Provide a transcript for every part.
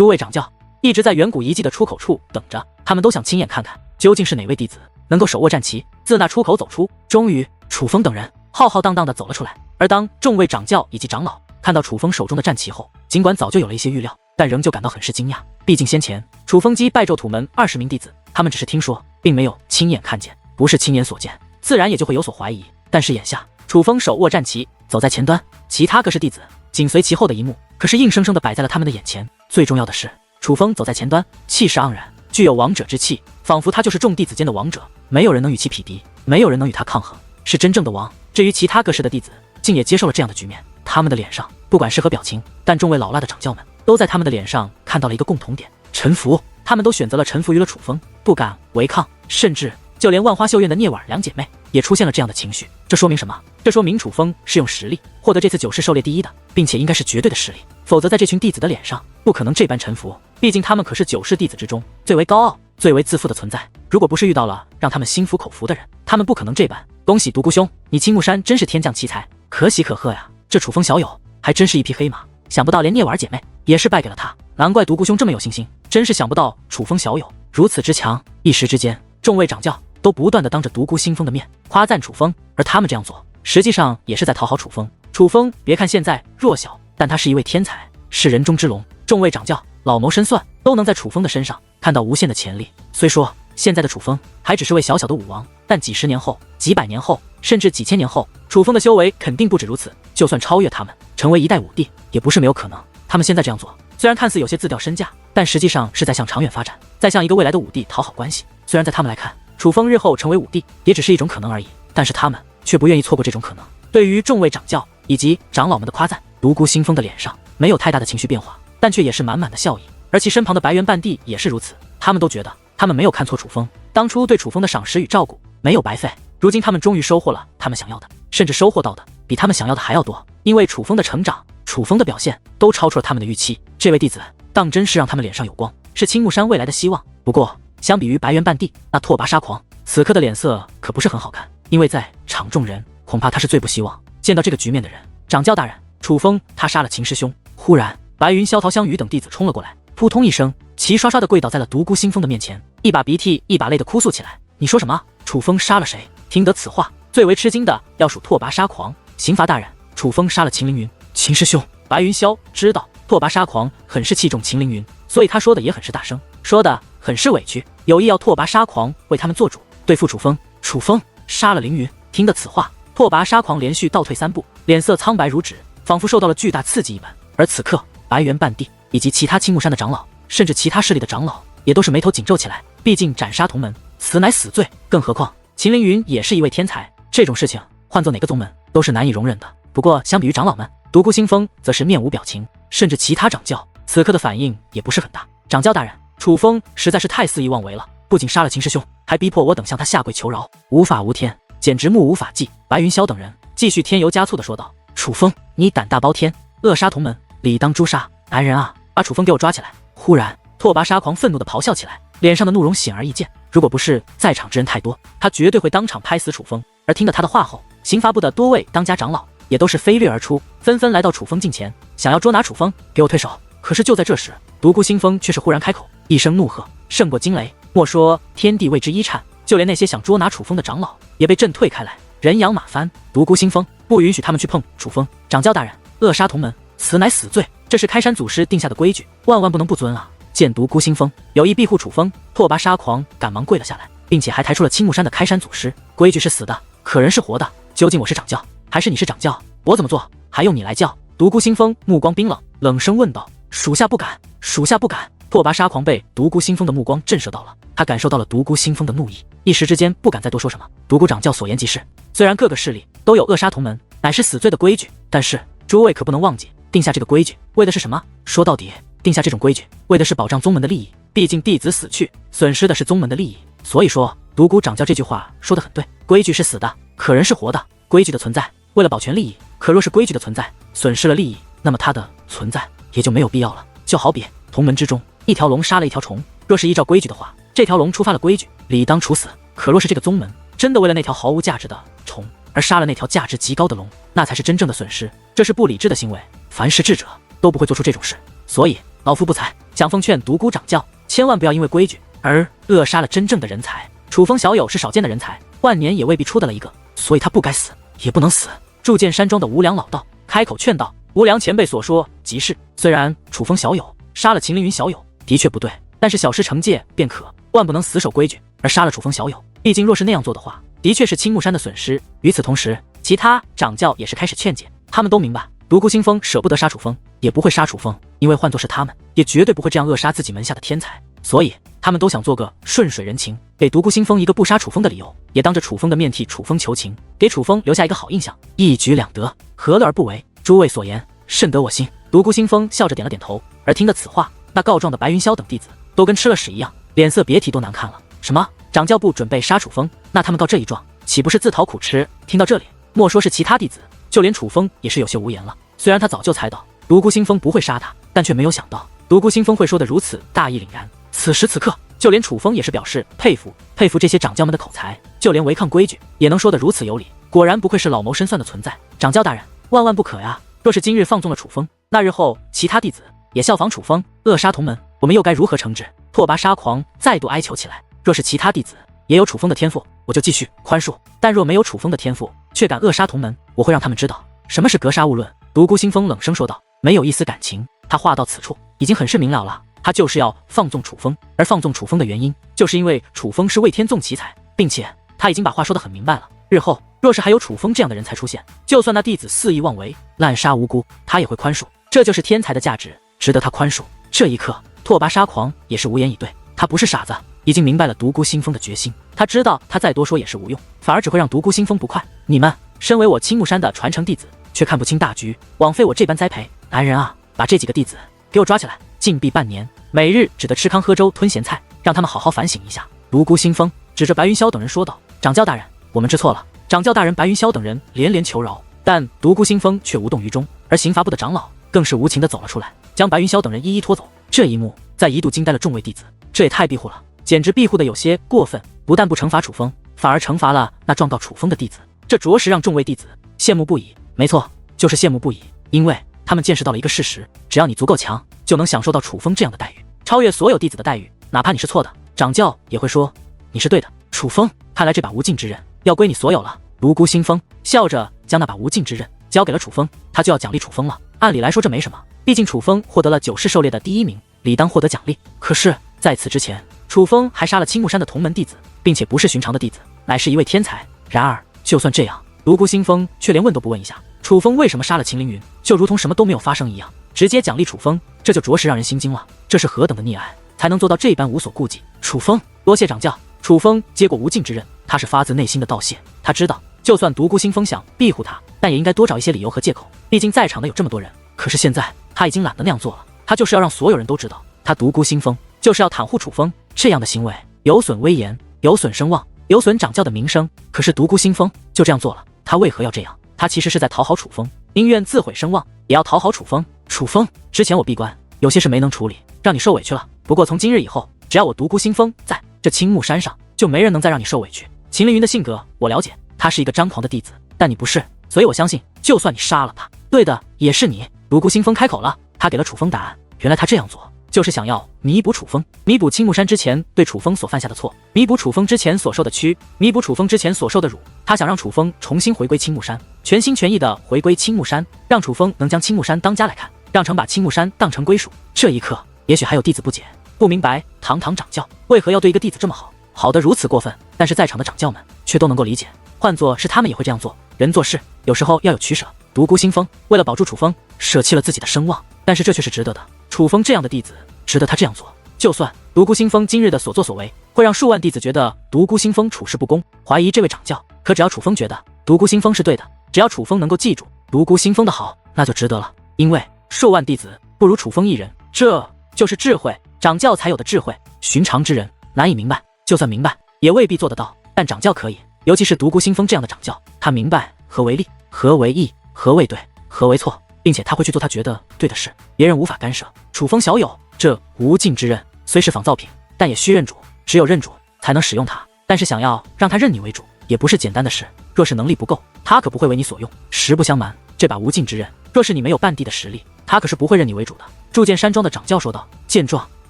诸位掌教一直在远古遗迹的出口处等着，他们都想亲眼看看究竟是哪位弟子能够手握战旗，自那出口走出。终于，楚风等人浩浩荡荡地走了出来。而当众位掌教以及长老看到楚风手中的战旗后，尽管早就有了一些预料，但仍旧感到很是惊讶。毕竟先前楚风击败咒土门20名弟子，他们只是听说，并没有亲眼看见，不是亲眼所见，自然也就会有所怀疑。但是眼下，楚风手握战旗，走在前端，其他各式弟子紧随其后的一幕，可是硬生生地摆在了他们的眼前。最重要的是，楚风走在前端，气势盎然，具有王者之气，仿佛他就是众弟子间的王者，没有人能与其匹敌，没有人能与他抗衡，是真正的王。至于其他各式的弟子，竟也接受了这样的局面，他们的脸上不管是何表情，但众位老辣的掌教们都在他们的脸上看到了一个共同点：臣服。他们都选择了臣服于了楚风，不敢违抗，甚至就连万花绣院的聂婉两姐妹也出现了这样的情绪。这说明什么？这说明楚风是用实力获得这次9世狩猎第一的，并且应该是绝对的实力，否则在这群弟子的脸上不可能这般臣服。毕竟他们可是9世弟子之中最为高傲、最为自负的存在，如果不是遇到了让他们心服口服的人，他们不可能这般。恭喜独孤兄，你青木山真是天降奇才，可喜可贺呀！这楚风小友还真是一匹黑马，想不到连聂婉姐妹也是败给了他，难怪独孤兄这么有信心，真是想不到楚风小友如此之强。一时之间，众位掌教都不断地当着独孤星风的面夸赞楚风，而他们这样做实际上也是在讨好楚风。楚风别看现在弱小，但他是一位天才，是人中之龙。众位掌教老谋深算，都能在楚风的身上看到无限的潜力。虽说现在的楚风还只是位小小的武王，但几十年后、几百年后，甚至几千年后，楚风的修为肯定不止如此。就算超越他们，成为一代武帝，也不是没有可能。他们现在这样做，虽然看似有些自掉身价，但实际上是在向长远发展，在向一个未来的武帝讨好关系。虽然在他们来看，楚风日后成为武帝也只是一种可能而已，但是他们却不愿意错过这种可能。对于众位掌教以及长老们的夸赞，独孤星风的脸上没有太大的情绪变化，但却也是满满的笑意。而其身旁的白猿半帝也是如此，他们都觉得他们没有看错楚风，当初对楚风的赏识与照顾没有白费。如今他们终于收获了他们想要的，甚至收获到的比他们想要的还要多。因为楚风的成长、楚风的表现都超出了他们的预期。这位弟子当真是让他们脸上有光，是青木山未来的希望。不过相比于白猿半帝，那拓跋沙狂此刻的脸色可不是很好看，因为在场众人恐怕他是最不希望见到这个局面的人。掌教大人，楚风他杀了秦师兄。忽然白云、萧桃香雨等弟子冲了过来，扑通一声，齐刷刷地跪倒在了独孤星风的面前，一把鼻涕一把泪地哭诉起来。你说什么？楚风杀了谁？听得此话，最为吃惊的要数拓跋沙狂。刑罚大人，楚风杀了秦凌云。秦师兄。白云霄知道拓跋沙狂很是器重秦凌云，所以他说的也很是大声，说的很是委屈，有意要拓跋沙狂为他们做主，对付楚风。楚风杀了凌云。听得此话，拓跋沙狂连续倒退3步，脸色苍白如纸，仿佛受到了巨大刺激一般。而此刻，白猿半帝以及其他青木山的长老，甚至其他势力的长老，也都是眉头紧皱起来。毕竟斩杀同门，此乃死罪，更何况秦凌云也是一位天才，这种事情换做哪个宗门都是难以容忍的。不过相比于长老们，独孤星风则是面无表情，甚至其他掌教此刻的反应也不是很大。掌教大人，楚风实在是太肆意妄为了，不仅杀了秦师兄，还逼迫我等向他下跪求饶，无法无天，简直目无法纪。白云霄等人继续添油加醋地说道：楚风，你胆大包天，扼杀同门，理当诛杀。男人啊，把楚风给我抓起来！忽然拓跋沙狂愤怒地咆哮起来，脸上的怒容显而易见。如果不是在场之人太多，他绝对会当场拍死楚风。而听到他的话后，刑罚部的多位当家长老也都是飞掠而出，纷纷来到楚风近前，想要捉拿楚风，给我退手。可是就在这时，独孤星风却是忽然开口，一声怒喝，胜过惊雷。莫说天地为之一颤，就连那些想捉拿楚风的长老也被震退开来，人仰马翻。独孤星风不允许他们去碰楚风。掌教大人，扼杀同门，此乃死罪，这是开山祖师定下的规矩，万万不能不遵啊！见独孤星风有意庇护楚风，拓跋沙狂赶忙跪了下来，并且还抬出了青木山的开山祖师。规矩是死的，可人是活的，究竟我是掌教还是你是掌教？我怎么做还用你来教？独孤星风目光冰冷，冷声问道：属下不敢，属下不敢。拓跋沙狂被独孤星风的目光震慑到了，他感受到了独孤星风的怒意，一时之间不敢再多说什么。独孤掌教所言极是，虽然各个势力都有扼杀同门乃是死罪的规矩，但是诸位可不能忘记，定下这个规矩为的是什么？说到底，定下这种规矩为的是保障宗门的利益，毕竟弟子死去，损失的是宗门的利益。所以说独孤掌教这句话说得很对，规矩是死的，可人是活的。规矩的存在为了保全利益，可若是规矩的存在损失了利益，那么它的存在也就没有必要了。就好比同门之中，一条龙杀了一条虫，若是依照规矩的话，这条龙触发了规矩，理当处死。可若是这个宗门真的为了那条毫无价值的虫而杀了那条价值极高的龙，那才是真正的损失，这是不理智的行为。凡是智者都不会做出这种事，所以老夫不才。蒋凤劝独孤掌教千万不要因为规矩而扼杀了真正的人才。楚风小友是少见的人才，万年也未必出得了一个，所以他不该死，也不能死。住剑山庄的无良老道开口劝道：“无良前辈所说极是，虽然楚风小友杀了秦凌云小友的确不对，但是小事惩戒便可，万不能死守规矩而杀了楚风小友。毕竟若是那样做的话，的确是青木山的损失。”与此同时，其他掌教也是开始劝解，他们都明白独孤星风舍不得杀楚风，也不会杀楚风，因为换作是他们，也绝对不会这样扼杀自己门下的天才，所以他们都想做个顺水人情，给独孤星风一个不杀楚风的理由，也当着楚风的面替楚风求情，给楚风留下一个好印象，一举两得，何乐而不为？诸位所言甚得我心。独孤星风笑着点了点头，而听得此话，那告状的白云霄等弟子都跟吃了屎一样，脸色别提多难看了。什么？掌教部准备杀楚风？那他们告这一状，岂不是自讨苦吃？听到这里，莫说是其他弟子，就连楚风也是有些无言了。虽然他早就猜到独孤星风不会杀他，但却没有想到独孤星风会说得如此大义凛然。此时此刻，就连楚风也是表示佩服这些掌教们的口才，就连违抗规矩也能说得如此有理，果然不愧是老谋深算的存在。掌教大人，万万不可呀！若是今日放纵了楚风，那日后其他弟子也效仿楚风扼杀同门，我们又该如何惩治？拓跋沙狂再度哀求起来。若是其他弟子也有楚风的天赋，我就继续宽恕；但若没有楚风的天赋，却敢扼杀同门，我会让他们知道什么是格杀勿论。独孤星风冷声说道，没有一丝感情。他话到此处，已经很是明了了，他就是要放纵楚风，而放纵楚风的原因，就是因为楚风是为天纵奇才，并且他已经把话说得很明白了。日后若是还有楚风这样的人才出现，就算那弟子肆意妄为，滥杀无辜，他也会宽恕。这就是天才的价值，值得他宽恕。这一刻，拓跋沙狂也是无言以对，他不是傻子，已经明白了独孤星风的决心。他知道他再多说也是无用，反而只会让独孤星风不快。你们身为我青木山的传承弟子，却看不清大局，枉费我这般栽培。来人啊，把这几个弟子给我抓起来，禁闭半年，每日只得吃糠喝粥吞咸菜，让他们好好反省一下。独孤星风指着白云霄等人说道：“掌教大人，我们知错了。”掌教大人白云霄等人连连求饶，但独孤星风却无动于衷，而刑罚部的长老更是无情地走了出来，将白云霄等人一一拖走。这一幕在一度惊呆了众位弟子，这也太庇护了，简直庇护的有些过分，不但不惩罚楚风，反而惩罚了那状告楚风的弟子，这着实让众位弟子羡慕不已。没错，就是羡慕不已，因为他们见识到了一个事实，只要你足够强，就能享受到楚风这样的待遇，超越所有弟子的待遇。哪怕你是错的，掌教也会说你是对的。楚风，看来这把无尽之刃要归你所有了。独孤星风笑着将那把无尽之刃交给了楚风，他就要奖励楚风了。按理来说这没什么，毕竟楚风获得了9世狩猎的第1名，理当获得奖励。可是在此之前，楚风还杀了青木山的同门弟子，并且不是寻常的弟子，乃是一位天才。然而就算这样，独孤星风却连问都不问一下楚风为什么杀了秦凌云，就如同什么都没有发生一样，直接奖励楚风，这就着实让人心惊了。这是何等的溺爱，才能做到这般无所顾忌？楚风，多谢掌教。楚风接过无尽之刃，他是发自内心的道谢。他知道就算独孤星风想庇护他，但也应该多找一些理由和借口，毕竟在场的有这么多人。可是现在他已经懒得那样做了，他就是要让所有人都知道，他独孤星风就是要袒护楚风。这样的行为有损威严，有损声望，有损掌教的名声。可是独孤星风就这样做了，他为何要这样？他其实是在讨好楚风，宁愿自毁声望也要讨好楚风。楚风，之前我闭关有些事没能处理，让你受委屈了。不过从今日以后，只要我独孤星风在这青木山上，就没人能再让你受委屈。秦凌云的性格我了解，他是一个张狂的弟子，但你不是，所以我相信就算你杀了他，对的也是你。独孤星风开口了，他给了楚风答案。原来他这样做就是想要弥补楚风，弥补青木山之前对楚风所犯下的错，弥补楚风之前所受的屈，弥补楚风之前所受的辱。他想让楚风重新回归青木山，全心全意的回归青木山，让楚风能将青木山当家来看，让城把青木山当成归属。这一刻也许还有弟子不解，不明白堂堂掌教为何要对一个弟子这么好，好得如此过分。但是在场的掌教们却都能够理解，换作是他们也会这样做。人做事有时候要有取舍，独孤星风为了保住楚风，舍弃了自己的声望，但是这却是值得的。楚风这样的弟子值得他这样做。就算独孤星风今日的所作所为会让数万弟子觉得独孤星风处事不公，怀疑这位掌教，可只要楚风觉得独孤星风是对的，只要楚风能够记住独孤星风的好，那就值得了。因为数万弟子不如楚风一人，这就是智慧，掌教才有的智慧，寻常之人难以明白，就算明白也未必做得到，但掌教可以。尤其是独孤星风这样的掌教，他明白何为利，何为义，何为对，何为错，并且他会去做他觉得对的事，别人无法干涉。楚风小友这无尽之刃虽是仿造品，但也需认主，只有认主才能使用它。但是想要让他认你为主，也不是简单的事。若是能力不够，他可不会为你所用。实不相瞒，这把无尽之刃，若是你没有半地的实力，他可是不会认你为主的。铸剑山庄的掌教说道。见状，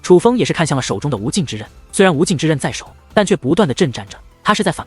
楚风也是看向了手中的无尽之刃，虽然无尽之刃在手，但却不断的震颤着，他是在反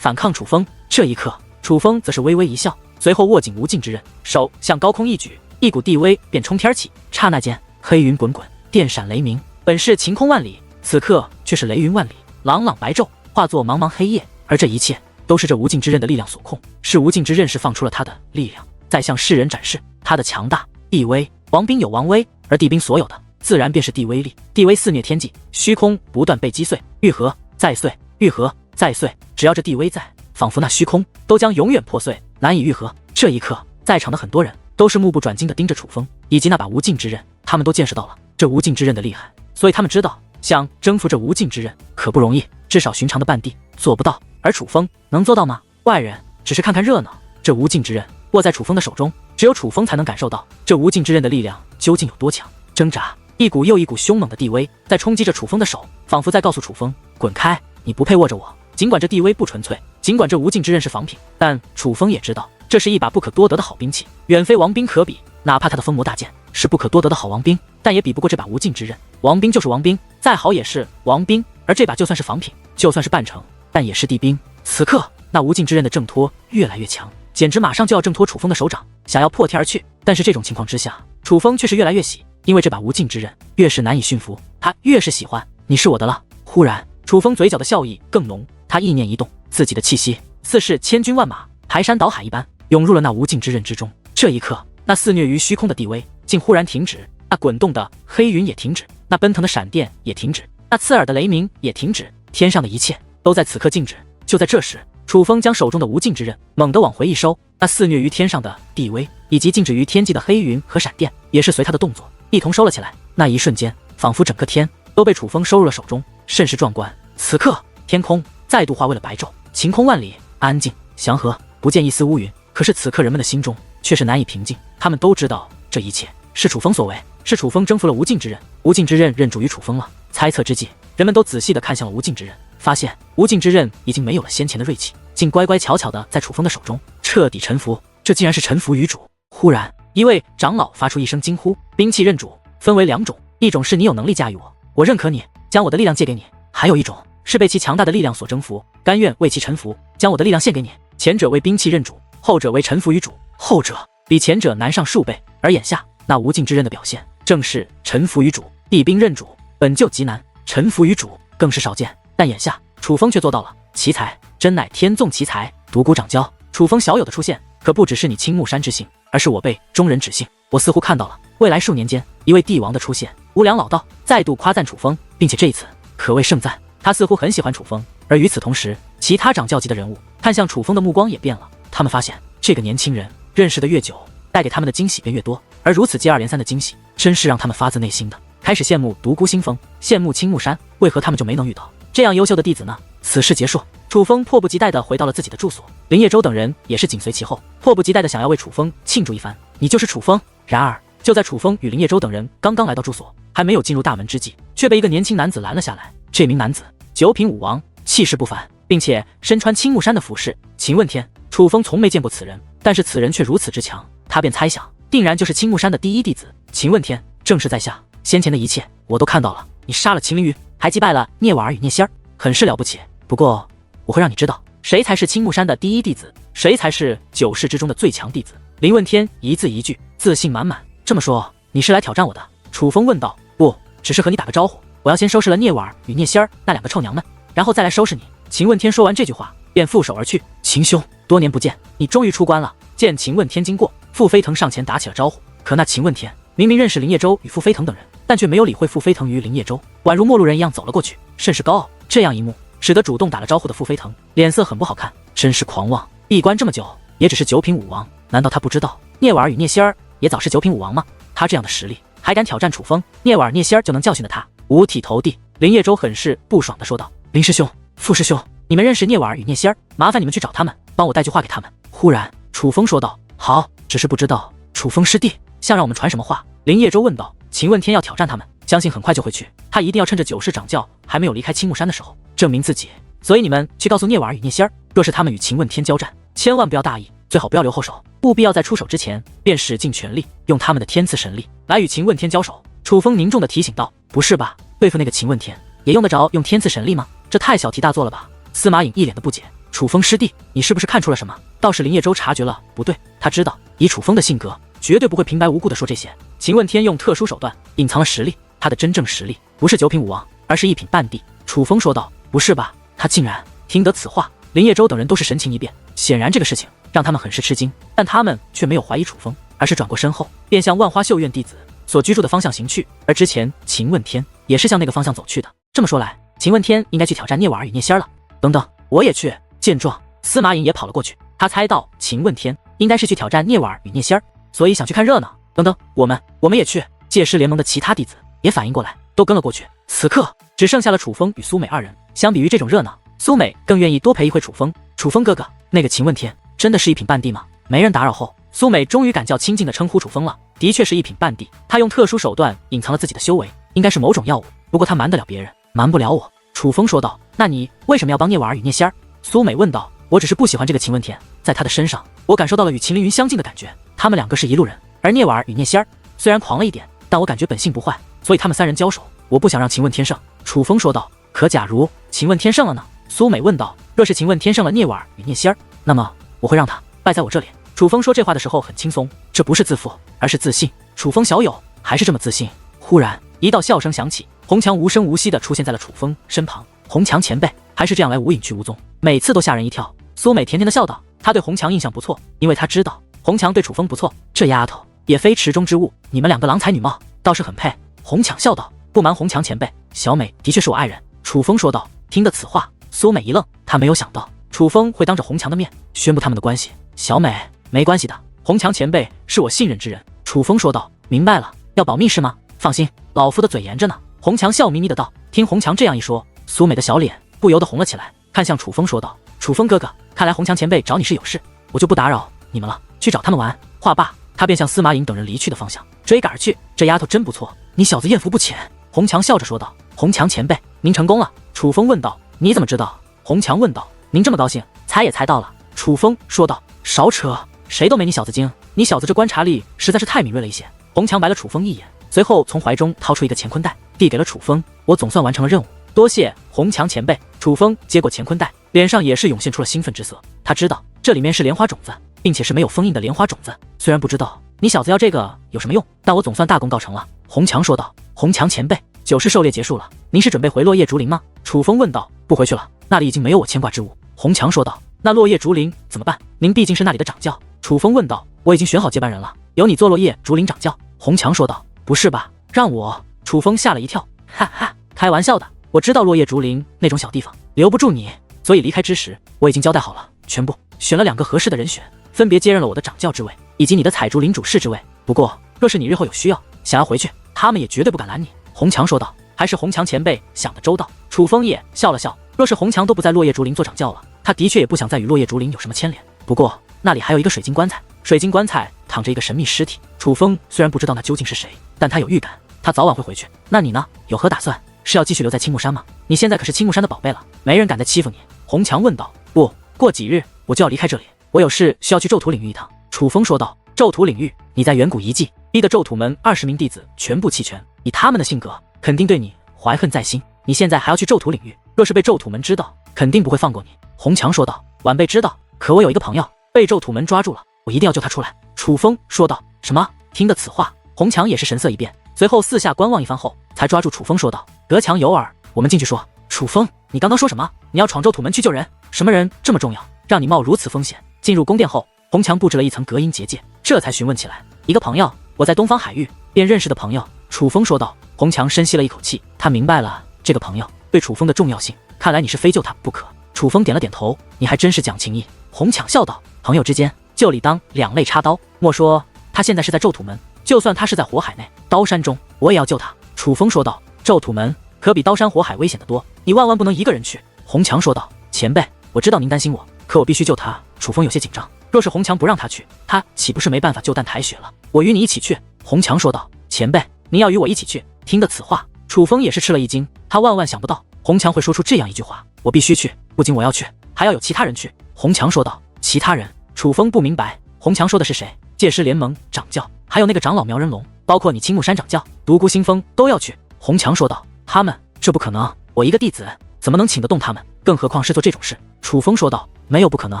抗楚风。这一刻，楚风则是微微一笑，随后握紧无尽之刃，手向高空一举，一股地威便冲天起，刹那间黑云滚滚，电闪雷鸣，本是晴空万里，此刻却是雷云万里，朗朗白昼，化作茫茫黑夜。而这一切都是这无尽之刃的力量所控，是无尽之刃释放出了他的力量，在向世人展示他的强大。地威，王兵有王威，而地兵所有的自然便是地威力。地威肆虐天际，虚空不断被击碎，愈合再碎，愈合再碎，只要这地威在，仿佛那虚空都将永远破碎，难以愈合。这一刻，在场的很多人都是目不转睛地盯着楚风以及那把无尽之刃，他们都见识到了这无尽之刃的厉害，所以他们知道想征服这无尽之刃可不容易，至少寻常的半帝做不到，而楚风能做到吗？外人只是看看热闹，这无尽之刃握在楚风的手中，只有楚风才能感受到这无尽之刃的力量究竟有多强。挣扎，一股又一股凶猛的地威在冲击着楚风的手，仿佛在告诉楚风滚开，你不配握着我。尽管这地威不纯粹，尽管这无尽之刃是仿品，但楚风也知道这是一把不可多得的好兵器，远非王兵可比。哪怕他的封魔大剑是不可多得的好王兵，但也比不过这把无尽之刃。王兵就是王兵，再好也是王兵，而这把就算是仿品，就算是半成，但也是地兵。此刻那无尽之刃的挣脱越来越强，简直马上就要挣脱楚风的手掌，想要破天而去。但是这种情况之下，楚风却是越来越喜，因为这把无尽之刃越是难以驯服，他越是喜欢。你是我的了。忽然，楚风嘴角的笑意更浓，他意念一动，自己的气息似是千军万马排山倒海一般涌入了那无尽之刃之中。这一刻，那肆虐于虚空的地威竟忽然停止，那滚动的黑云也停止，那奔腾的闪电也停止，那刺耳的雷鸣也停止，天上的一切都在此刻静止。就在这时，楚风将手中的无尽之刃猛地往回一收，那肆虐于天上的地威以及静止于天际的黑云和闪电也是随他的动作一同收了起来。那一瞬间，仿佛整个天都被楚风收入了手中，甚是壮观。此刻，天空再度化为了白昼，晴空万里，安静祥和，不见一丝乌云。可是此刻人们的心中却是难以平静，他们都知道这一切是楚风所为，是楚风征服了无尽之刃，无尽之刃认主于楚风了。猜测之际，人们都仔细地看向了无尽之刃，发现无尽之刃已经没有了先前的锐气，竟乖乖巧巧地在楚风的手中彻底臣服。这竟然是臣服于主。忽然，一位长老发出一声惊呼：兵器认主分为两种，一种是你有能力驾驭我，我认可你，将我的力量借给你；还有一种是被其强大的力量所征服，甘愿为其臣服，将我的力量献给你。前者为兵器认主，后者为臣服于主，后者比前者难上数倍。而眼下那无尽之刃的表现，正是臣服于主。地兵认主本就极难，臣服于主更是少见，但眼下楚风却做到了。奇才，真乃天纵奇才！独孤掌教，楚风小友的出现，可不只是你青木山之幸，而是我辈中人之幸。我似乎看到了未来数年间一位帝王的出现。无良老道再度夸赞楚风，并且这一次可谓盛赞，他似乎很喜欢楚风。而与此同时，其他掌教级的人物看向楚风的目光也变了，他们发现这个年轻人认识的越久，带给他们的惊喜便越多，而如此接二连三的惊喜，真是让他们发自内心的开始羡慕独孤星风，羡慕青木山，为何他们就没能遇到这样优秀的弟子呢？此事结束，楚风迫不及待地回到了自己的住所，林叶舟等人也是紧随其后，迫不及待地想要为楚风庆祝一番。你就是楚风？然而就在楚风与林叶舟等人刚刚来到住所，还没有进入大门之际，却被一个年轻男子拦了下来。这名男子九品武王，气势不凡，并且身穿青木山的服饰。秦问天，楚风从没见过此人，但是此人却如此之强，他便猜想定然就是青木山的第一弟子秦问天。正是在下，先前的一切我都看到了，你杀了秦灵鱼，还击败了聂婉儿与聂仙儿，很是了不起。不过我会让你知道，谁才是青木山的第一弟子，谁才是九世之中的最强弟子。林问天一字一句，自信满满。这么说，你是来挑战我的？楚风问道。不，只是和你打个招呼，我要先收拾了聂婉儿与聂仙儿那两个臭娘们，然后再来收拾你。秦问天说完这句话，便负手而去。秦兄，多年不见，你终于出关了。见秦问天经过，傅飞腾上前打起了招呼。可那秦问天明明认识林叶舟与傅飞腾等人，但却没有理会傅飞腾与林叶舟，宛如陌路人一样走了过去，甚是高傲。这样一幕使得主动打了招呼的傅飞腾脸色很不好看，真是狂妄！闭关这么久，也只是九品武王，难道他不知道聂婉儿与聂仙儿也早是九品武王吗？他这样的实力还敢挑战楚风，聂婉儿、聂仙儿就能教训的他五体投地。林叶舟很是不爽地说道：林师兄、傅师兄，你们认识聂婉儿与聂仙儿，麻烦你们去找他们，帮我带句话给他们。忽然楚风说道：好，只是不知道楚风师弟想让我们传什么话？林叶舟问道。秦问天要挑战他们，相信很快就会去，他一定要趁着九世掌教还没有离开青木山的时候证明自己。所以你们去告诉聂婉儿与聂仙儿，若是他们与秦问天交战，千万不要大意，最好不要留后手，务必要在出手之前便使尽全力用他们的天赐神力来与秦问天交手。楚风凝重地提醒道：“不是吧？对付那个秦问天，也用得着用天赐神力吗？这太小题大做了吧？”司马颖一脸的不解：“楚风师弟，你是不是看出了什么？”倒是林叶舟察觉了不对，他知道以楚风的性格，绝对不会平白无故的说这些。秦问天用特殊手段隐藏了实力，他的真正实力不是九品武王，而是一品半帝。楚风说道：“不是吧？”他竟然听得此话，林叶舟等人都是神情一变，显然这个事情让他们很是吃惊，但他们却没有怀疑楚风，而是转过身后，便向万花绣院弟子所居住的方向行去。而之前秦问天也是向那个方向走去的。这么说来，秦问天应该去挑战聂婉儿与聂仙了。等等，我也去。见状，司马颖也跑了过去。他猜到秦问天应该是去挑战聂婉儿与聂仙儿，所以想去看热闹。等等，我们也去。界师联盟的其他弟子也反应过来，都跟了过去。此刻只剩下了楚风与苏美二人。相比于这种热闹，苏美更愿意多陪一会楚风。楚风哥哥，那个秦问天真的是一品半帝吗？没人打扰后，苏美终于敢叫亲近的称呼楚风了。的确是一品半帝，他用特殊手段隐藏了自己的修为，应该是某种药物。不过他瞒得了别人，瞒不了我。楚风说道：“那你为什么要帮聂婉儿与聂仙儿？”苏美问道：“我只是不喜欢这个秦问天，在他的身上，我感受到了与秦凌云相近的感觉。他们两个是一路人，而聂婉儿与聂仙儿虽然狂了一点，但我感觉本性不坏，所以他们三人交手，我不想让秦问天胜。”楚风说道：“可假如秦问天胜了呢？”苏美问道：“若是秦问天胜了聂婉儿与聂仙儿，那么我会让他败在我这里。”楚风说这话的时候很轻松，这不是自负，而是自信。楚风小友还是这么自信。忽然一道笑声响起，红墙无声无息地出现在了楚风身旁。红墙前辈还是这样来无影去无踪，每次都吓人一跳。苏美甜甜地笑道：“她对红墙印象不错，因为她知道红墙对楚风不错。这丫头也非池中之物，你们两个郎才女貌，倒是很配。”红墙笑道：“不瞒红墙前辈，小美的确是我爱人。”楚风说道。听得此话，苏美一愣，她没有想到楚风会当着红墙的面宣布他们的关系。小美，没关系的，红墙前辈是我信任之人。楚风说道。明白了，要保密是吗？放心，老夫的嘴严着呢。红墙笑眯眯的道。听红墙这样一说，苏美的小脸不由得红了起来，看向楚风说道：“楚风哥哥，看来红墙前辈找你是有事，我就不打扰你们了，去找他们玩。”话罢，他便向司马颖等人离去的方向追赶而去。这丫头真不错，你小子艳福不浅。红墙笑着说道。红墙前辈，您成功了。楚风问道。你怎么知道？红墙问道。您这么高兴，猜也猜到了。楚风说道。少扯，谁都没你小子精，你小子这观察力实在是太敏锐了一些。红墙白了楚风一眼，随后从怀中掏出一个乾坤袋，递给了楚风。我总算完成了任务，多谢红墙前辈。楚风接过乾坤袋，脸上也是涌现出了兴奋之色。他知道这里面是莲花种子，并且是没有封印的莲花种子。虽然不知道你小子要这个有什么用，但我总算大功告成了。红墙说道。红墙前辈，9世狩猎结束了，您是准备回落叶竹林吗？楚风问道。不回去了，那里已经没有我牵挂之物。红墙说道。那落叶竹林怎么办？您毕竟是那里的掌教。楚风问道。我已经选好接班人了，由你做落叶竹林掌教。红墙说道。不是吧，让我？楚风吓了一跳，哈哈，开玩笑的，我知道落叶竹林那种小地方留不住你，所以离开之时我已经交代好了，全部选了2个合适的人选，分别接任了我的掌教之位以及你的采竹林主事之位。不过若是你日后有需要想要回去，他们也绝对不敢拦你。红墙说道。还是红墙前辈想得周到。楚风也笑了笑，若是红墙都不在落叶竹林做掌教了，他的确也不想再与落叶竹林有什么牵连。不过那里还有一个水晶棺材，水晶棺材躺着一个神秘尸体。楚风虽然不知道那究竟是谁，但他有预感他早晚会回去。那你呢？有何打算？是要继续留在青木山吗？你现在可是青木山的宝贝了，没人敢再欺负你。红墙问道。不过几日我就要离开这里，我有事需要去咒土领域一趟。楚风说道。咒土领域？你在远古遗迹逼得咒土门20名弟子全部弃权，以他们的性格肯定对你怀恨在心，你现在还要去咒土领域，若是被咒土门知道，肯定不会放过你。红墙说道。晚辈知道，可我有一个朋友被咒土门抓住了，我一定要救他出来。楚风说道。什么？听得此话，红墙也是神色一变，随后四下观望一番后，才抓住楚风说道。得强有耳，我们进去说。楚风，你刚刚说什么？你要闯咒土门去救人？什么人这么重要，让你冒如此风险？进入宫殿后，红墙布置了一层隔音结界，这才询问起来。一个朋友，我在东方海域便认识的朋友。楚风说道。红墙深吸了一口气，他明白了这个朋友对楚风的重要性，看来你是非救他不可。楚风点了点头，你还真是讲情义。红墙笑道。朋友之间就理当两肋插刀，莫说他现在是在咒土门，就算他是在火海内刀山中，我也要救他。楚风说道。咒土门可比刀山火海危险得多，你万万不能一个人去。红墙说道。前辈，我知道您担心我，可我必须救他。楚风有些紧张，若是红墙不让他去，他岂不是没办法救淡台雪了？我与你一起去。红墙说道。前辈，您要与我一起去？听得此话，楚风也是吃了一惊，他万万想不到红墙会说出这样一句话。我必须去，不仅我要去，还要有其他人去。红墙说道。其他人？楚风不明白红强说的是谁，界师联盟掌教，还有那个长老苗人龙，包括你青木山掌教、独孤星风都要去。红强说道：他们？这不可能，我一个弟子怎么能请得动他们？更何况是做这种事。楚风说道：没有不可能，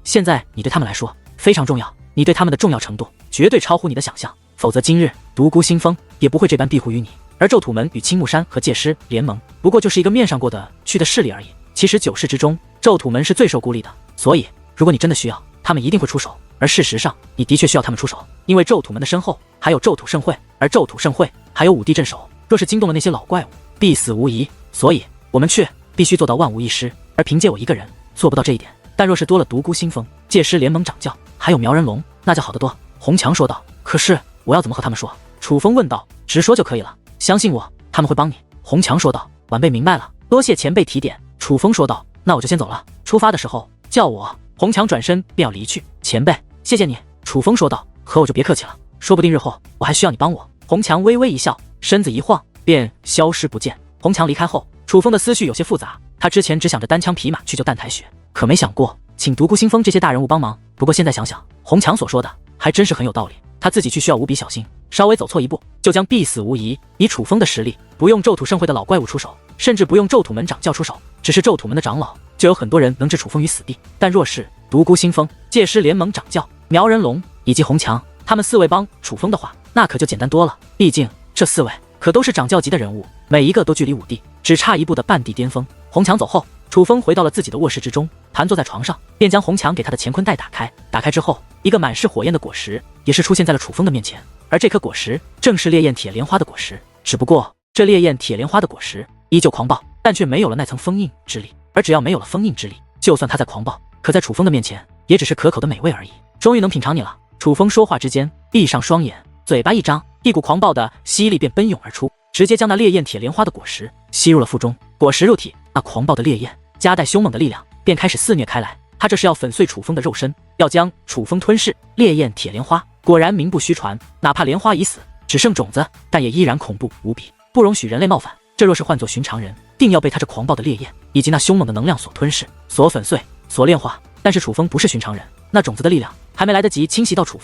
现在你对他们来说非常重要，你对他们的重要程度绝对超乎你的想象，否则今日独孤星风也不会这般庇护于你。而咒土门与青木山和界师联盟不过就是一个面上过得去的势力而已，其实九世之中咒土门是最受孤立的，所以如果你真的需要，他们一定会出手。而事实上你的确需要他们出手，因为咒土门的身后还有咒土盛会，而咒土盛会还有5帝镇守，若是惊动了那些老怪物，必死无疑。所以我们去必须做到万无一失，而凭借我一个人做不到这一点，但若是多了独孤星风、界师联盟掌教还有苗人龙，那就好得多。红强说道。可是我要怎么和他们说？楚风问道。直说就可以了，相信我，他们会帮你。红强说道。晚辈明白了，多谢前辈提点。楚风说道。那我就先走了，出发的时候叫我。红强转身便要离去。前辈谢谢你。楚风说道。和我就别客气了，说不定日后我还需要你帮我。红强微微一笑，身子一晃便消失不见。红强离开后，楚风的思绪有些复杂，他之前只想着单枪匹马去救淡台雪，可没想过请独孤星风这些大人物帮忙。不过现在想想，红强所说的还真是很有道理，他自己去需要无比小心，稍微走错一步就将必死无疑。以楚风的实力，不用咒土盛会的老怪物出手，甚至不用咒土门掌教出手，只是咒土门的长老就有很多人能置楚风于死地。但若是独孤星风、界师联盟掌教、苗人龙以及红强他们4位帮楚风的话，那可就简单多了。毕竟这4位可都是掌教级的人物，每一个都距离5帝只差一步的半帝巅峰。红强走后，楚风回到了自己的卧室之中，盘坐在床上，便将红强给他的乾坤袋打开。打开之后，一个满是火焰的果实也是出现在了楚风的面前，而这颗果实正是烈焰铁莲花的果实。只不过这烈焰铁莲花的果实依旧狂暴，但却没有了那层封印之力。而只要没有了封印之力，就算他再狂暴，可在楚风的面前也只是可口的美味而已。终于能品尝你了。楚风说话之间闭上双眼，嘴巴一张，一股狂暴的吸力便奔涌而出，直接将那烈焰铁莲花的果实吸入了腹中。果实入体，那狂暴的烈焰夹带凶猛的力量便开始肆虐开来，他这是要粉碎楚风的肉身，要将楚风吞噬。烈焰铁莲花果然名不虚传，哪怕莲花已死，只剩种子，但也依然恐怖无比，不容许人类冒犯。这若是换作寻常人，定要被他这狂暴的烈焰以及那凶猛的能量所吞噬、所粉碎、所炼化。但是楚风不是寻常人，那种子的力量还没来得及侵袭到楚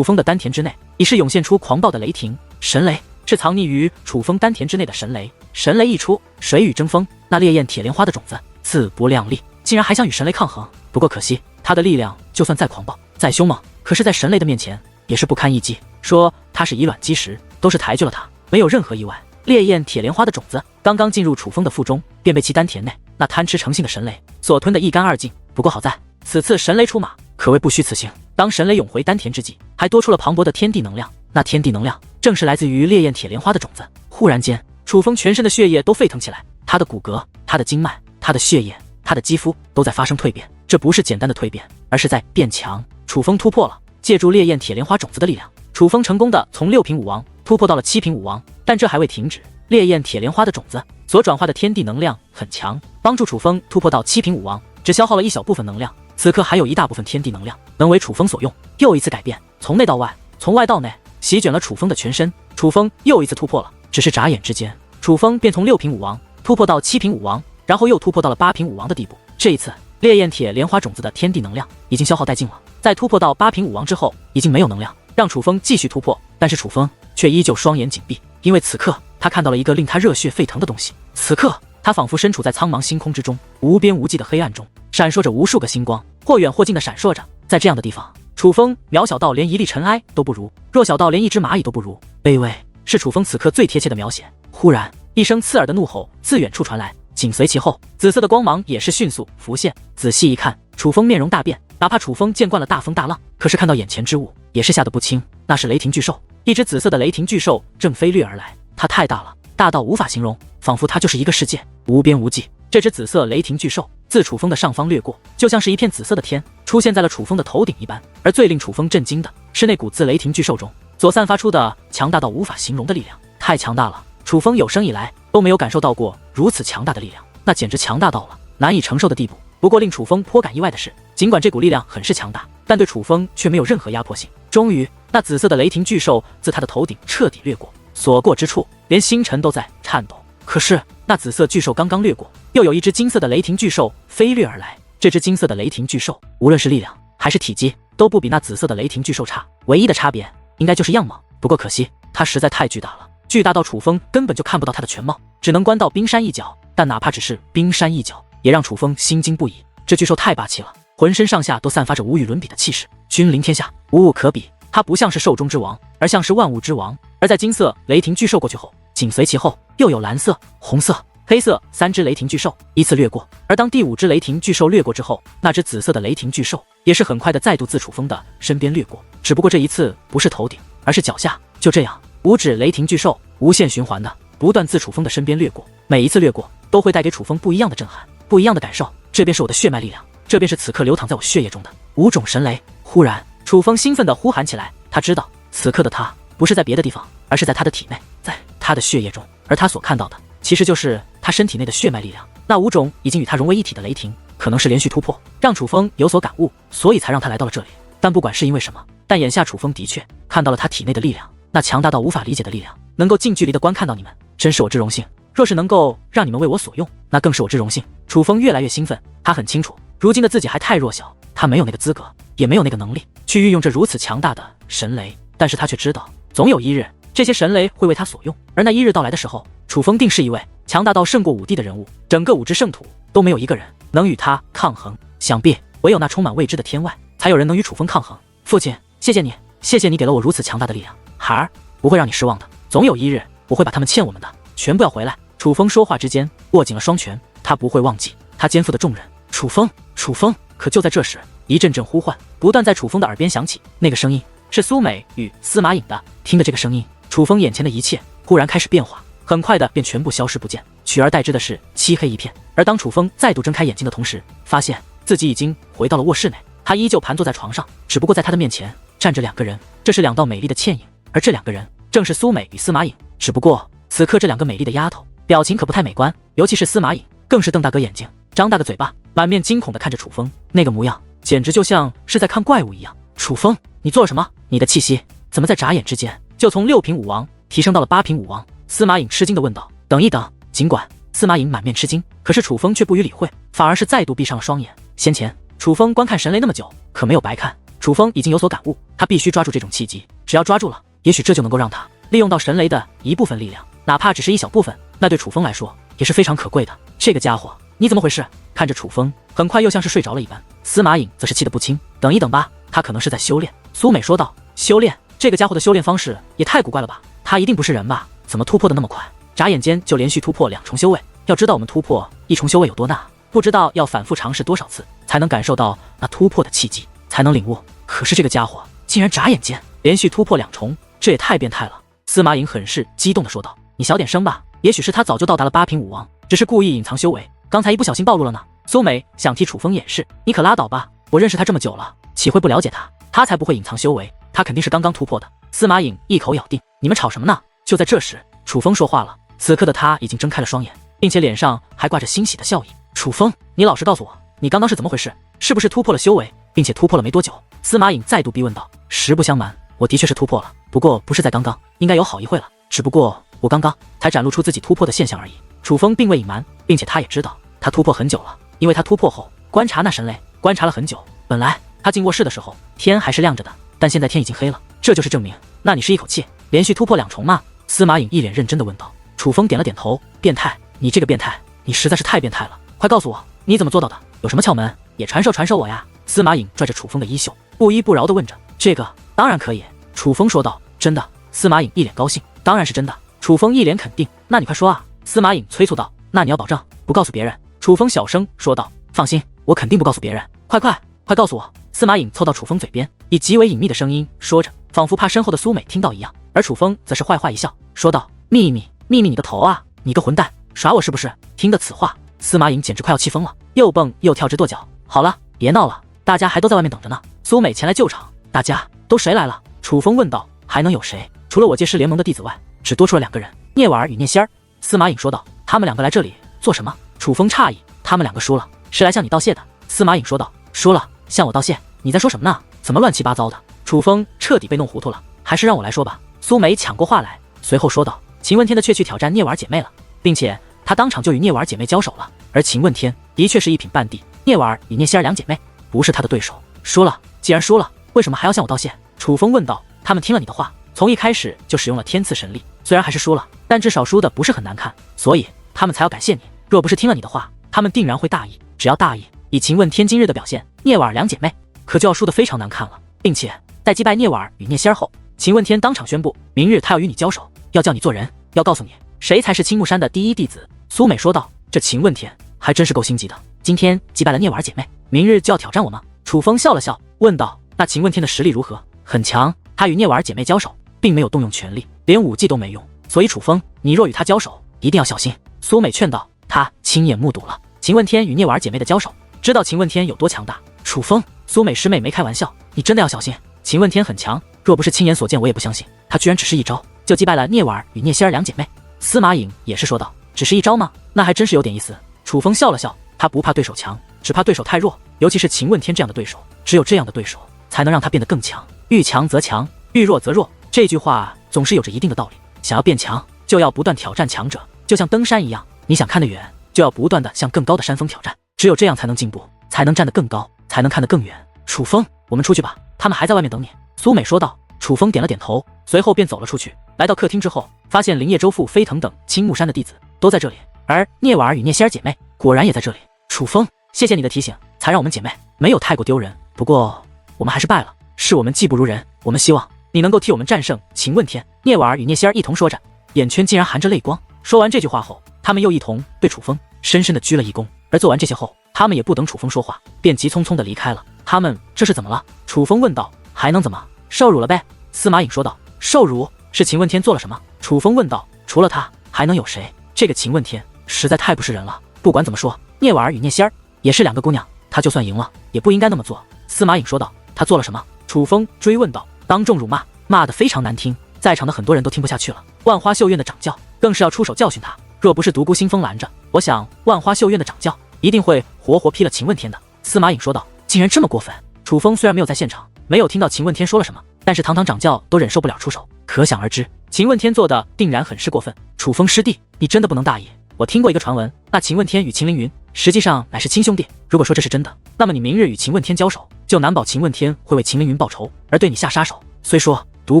风的丹田之内，已是涌现出狂暴的雷霆。神雷是藏匿于楚风丹田之内的神雷，神雷一出，水雨争锋，那烈焰铁莲花的种子自不量力，竟然还想与神雷抗衡。不过可惜，他的力量就算再狂暴、再凶猛，可是在神雷的面前也是不堪一击。说他是以卵击石，都是抬举了他，没有任何意外。烈焰铁莲花的种子刚刚进入楚风的腹中，便被其丹田内那贪吃成性的神雷所吞得一干二净。不过好在此次神雷出马，可谓不虚此行。当神雷涌回丹田之际，还多出了磅礴的天地能量，那天地能量正是来自于烈焰铁莲花的种子。忽然间，楚风全身的血液都沸腾起来，他的骨骼、他的经脉、他的血液、他的肌肤都在发生蜕变。这不是简单的蜕变，而是在变强。楚风突破了，借助烈焰铁莲花种子的力量，楚风成功的从6品武王突破到了7品武王。但这还未停止，烈焰铁莲花的种子所转化的天地能量很强，帮助楚风突破到7品武王，只消耗了一小部分能量。此刻还有一大部分天地能量能为楚风所用。又一次改变，从内到外，从外到内，席卷了楚风的全身。楚风又一次突破了，只是眨眼之间，楚风便从6品武王突破到7品武王，然后又突破到了8品武王的地步。这一次，烈焰铁莲花种子的天地能量已经消耗殆尽了，在突破到8品武王之后，已经没有能量让楚风继续突破。但是楚风却依旧双眼紧闭，因为此刻他看到了一个令他热血沸腾的东西。此刻他仿佛身处在苍茫星空之中，无边无际的黑暗中，闪烁着无数个星光，或远或近的闪烁着。在这样的地方，楚风渺小到连一粒尘埃都不如，弱小到连一只蚂蚁都不如。卑微是楚风此刻最贴切的描写。忽然一声刺耳的怒吼自远处传来，紧随其后，紫色的光芒也是迅速浮现。仔细一看，楚风面容大变。哪怕楚风见惯了大风大浪，可是看到眼前之物也是吓得不轻。那是雷霆巨兽，一只紫色的雷霆巨兽正飞掠而来，它太大了，大到无法形容，仿佛它就是一个世界，无边无际。这只紫色雷霆巨兽自楚风的上方掠过，就像是一片紫色的天，出现在了楚风的头顶一般。而最令楚风震惊的是那股自雷霆巨兽中所散发出的强大到无法形容的力量，太强大了。楚风有生以来都没有感受到过如此强大的力量，那简直强大到了难以承受的地步。不过令楚风颇感意外的是，尽管这股力量很是强大，但对楚风却没有任何压迫性。终于，那紫色的雷霆巨兽自他的头顶彻底掠过，所过之处连星辰都在颤抖。可是那紫色巨兽刚刚掠过，又有一只金色的雷霆巨兽飞掠而来。这只金色的雷霆巨兽无论是力量还是体积都不比那紫色的雷霆巨兽差，唯一的差别应该就是样貌。不过可惜，它实在太巨大了，巨大到楚风根本就看不到它的全貌，只能观到冰山一角。但哪怕只是冰山一角，也让楚风心惊不已。这巨兽太霸气了，浑身上下都散发着无与伦比的气势，君临天下，无物可比。它不像是兽中之王，而像是万物之王。而在金色雷霆巨兽过去后，紧随其后又有蓝色、红色、黑色3只雷霆巨兽依次掠过。而当第5只雷霆巨兽掠过之后，那只紫色的雷霆巨兽也是很快的再度自楚风的身边掠过，只不过这一次不是头顶，而是脚下。就这样，5只雷霆巨兽无限循环的不断自楚风的身边掠过，每一次掠过都会带给楚风不一样的震撼，不一样的感受。这便是我的血脉力量，这便是此刻流淌在我血液中的5种神雷。忽然，楚风兴奋地呼喊起来，他知道此刻的他不是在别的地方，而是在他的体内，在他的血液中。而他所看到的其实就是他身体内的血脉力量，那5种已经与他融为一体的雷霆，可能是连续突破，让楚风有所感悟，所以才让他来到了这里。但不管是因为什么，但眼下楚风的确看到了他体内的力量，那强大到无法理解的力量，能够近距离的观看到你们，真是我之荣幸。若是能够让你们为我所用，那更是我之荣幸。楚风越来越兴奋，他很清楚，如今的自己还太弱小，他没有那个资格，也没有那个能力去运用这如此强大的神雷。但是他却知道，总有一日，这些神雷会为他所用。而那一日到来的时候，楚风定是一位强大到胜过5帝的人物，整个5之圣土都没有一个人能与他抗衡。想必唯有那充满未知的天外，才有人能与楚风抗衡。父亲，谢谢你，谢谢你给了我如此强大的力量。孩儿，不会让你失望的，总有一日我会把他们欠我们的全部要回来。楚风说话之间握紧了双拳，他不会忘记他肩负的重任。楚风，楚风！可就在这时，一阵阵呼唤不断在楚风的耳边响起，那个声音是苏美与司马颖的。听着这个声音，楚风眼前的一切忽然开始变化，很快的便全部消失不见，取而代之的是漆黑一片。而当楚风再度睁开眼睛的同时，发现自己已经回到了卧室内，他依旧盘坐在床上，只不过在他的面前站着2个人，这是2道美丽的倩影，而这2个人正是苏美与司马颖。只不过此刻这2个美丽的丫头表情可不太美观，尤其是司马颖，更是瞪大个眼睛，张大个嘴巴，满面惊恐地看着楚风，那个模样简直就像是在看怪物一样。楚风，你做了什么？你的气息怎么在眨眼之间就从6品武王提升到了8品武王？司马颖吃惊地问道。等一等！尽管司马颖满面吃惊，可是楚风却不予理会，反而是再度闭上了双眼。先前楚风观看神雷那么久，可没有白看，楚风已经有所感悟，他必须抓住这种契机，只要抓住了，也许这就能够让他利用到神雷的一部分力量，哪怕只是一小部分，那对楚风来说也是非常可贵的。这个家伙，你怎么回事？看着楚风很快又像是睡着了一般，司马颖则是气得不轻。等一等吧，他可能是在修炼。苏美说道。修炼？这个家伙的修炼方式也太古怪了吧，他一定不是人吧？怎么突破的那么快？眨眼间就连续突破2重修为，要知道我们突破1重修为有多难，不知道要反复尝试多少次才能感受到那突破的契机，才能领悟。可是这个家伙竟然眨眼间连续突破2重，这也太变态了。司马颖很是激动地说道。你小点声吧，也许是他早就到达了8品武王，只是故意隐藏修为，刚才一不小心暴露了呢。苏美想替楚风掩饰，你可拉倒吧，我认识他这么久了，岂会不了解他？他才不会隐藏修为，他肯定是刚刚突破的。司马颖一口咬定。你们吵什么呢？就在这时，楚风说话了。此刻的他已经睁开了双眼，并且脸上还挂着欣喜的笑意。楚风，你老实告诉我，你刚刚是怎么回事？是不是突破了修为，并且突破了没多久？司马颖再度逼问道。实不相瞒，我的确是突破了，不过不是在刚刚，应该有好一会了，只不过我刚刚才展露出自己突破的现象而已。楚风并未隐瞒，并且他也知道他突破很久了，因为他突破后观察那神雷，观察了很久。本来他进卧室的时候天还是亮着的，但现在天已经黑了，这就是证明。那你是一口气连续突破2重吗？司马颖一脸认真地问道。楚风点了点头。变态，你这个变态，你实在是太变态了，快告诉我你怎么做到的，有什么窍门也传授我呀。司马颖拽着楚风的衣袖，不依不饶地问着。这个当然可以，楚风说道。真的？司马颖一脸高兴。当然是真的。楚风一脸肯定。那你快说啊。司马颖催促道。那你要保证不告诉别人。楚风小声说道。放心，我肯定不告诉别人，快告诉我。司马颖凑到楚风嘴边，以极为隐秘的声音说着，仿佛怕身后的苏美听到一样。而楚风则是坏坏一笑，说道。秘密你个头啊，你个混蛋，耍我是不是？听得此话，司马颖简直快要气疯了，又蹦又跳直跺脚。好了，别闹了，大家还都在外面等着呢。苏美前来救场。大家都谁来了？楚风问道。还能有谁？除了我界师联盟的弟子外，只多出了2个人，聂婉儿与聂仙儿。司马颖说道。他们2个来这里做什么？楚风诧异。他们2个输了，是来向你道谢的。司马颖说道。输了向我道谢？你在说什么呢？怎么乱七八糟的？楚风彻底被弄糊涂了。还是让我来说吧。苏美抢过话来，随后说道。秦问天的确去挑战聂婉儿姐妹了，并且他当场就与聂婉儿姐妹交手了，而秦问天的确是1品半帝，聂婉儿与聂仙儿2姐妹不是他的对手。输了，既然输了，为什么还要向我道谢？楚风问道。他们听了你的话，从一开始就使用了天赐神力，虽然还是输了，但至少输的不是很难看，所以他们才要感谢你。若不是听了你的话，他们定然会大意。只要大意，以秦问天今日的表现，聂婉儿两姐妹可就要输得非常难看了。并且在击败聂婉儿与聂仙儿后，秦问天当场宣布，明日他要与你交手，要教你做人，要告诉你谁才是青木山的第一弟子。苏美说道。这秦问天还真是够心急的，今天击败了聂婉儿姐妹，明日就要挑战我吗？楚风笑了笑，问道。那秦问天的实力如何？很强，他与聂婉儿姐妹交手，并没有动用全力，连武技都没用，所以楚风，你若与他交手，一定要小心。苏美劝道。他亲眼目睹了秦问天与聂婉儿姐妹的交手，知道秦问天有多强大。楚风，苏美师妹没开玩笑，你真的要小心。秦问天很强，若不是亲眼所见，我也不相信他居然只是一招就击败了聂婉儿与聂仙儿两姐妹。司马颖也是说道。只是一招吗？那还真是有点意思。楚风笑了笑，他不怕对手强，只怕对手太弱，尤其是秦问天这样的对手，只有这样的对手才能让他变得更强。遇强则强，遇弱则弱，这句话总是有着一定的道理。想要变强，就要不断挑战强者，就像登山一样，你想看得远，就要不断的向更高的山峰挑战，只有这样才能进步，才能站得更高，才能看得更远。楚风，我们出去吧，他们还在外面等你。苏美说道。楚风点了点头，随后便走了出去。来到客厅之后，发现林叶州副飞腾等青木山的弟子都在这里，而聂婉儿与聂仙儿姐妹果然也在这里。楚风，谢谢你的提醒，才让我们姐妹没有太过丢人。不过我们还是败了，是我们技不如人，我们希望你能够替我们战胜秦问天。聂婉儿与聂仙儿一同说着，眼圈竟然含着泪光。说完这句话后，他们又一同对楚风深深的鞠了一躬。而做完这些后，他们也不等楚风说话，便急匆匆的离开了。他们这是怎么了？楚风问道。还能怎么？受辱了呗。司马颖说道。受辱？是秦问天做了什么？楚风问道。除了他还能有谁？这个秦问天实在太不是人了。不管怎么说，聂婉儿与聂仙儿也是两个姑娘，他就算赢了也不应该那么做。司马颖说道。他做了什么？楚风追问道。当众辱骂，骂得非常难听，在场的很多人都听不下去了。万花绣院的掌教更是要出手教训他，若不是独孤星风拦着，我想万花绣院的掌教一定会活活劈了秦问天的。司马颖说道。竟然这么过分？楚风虽然没有在现场，没有听到秦问天说了什么，但是堂堂掌教都忍受不了出手，可想而知秦问天做的定然很是过分。楚风师弟，你真的不能大意。我听过一个传闻，那秦问天与秦凌云实际上乃是亲兄弟，如果说这是真的，那么你明日与秦问天交手，就难保秦问天会为秦凌云报仇而对你下杀手。虽说独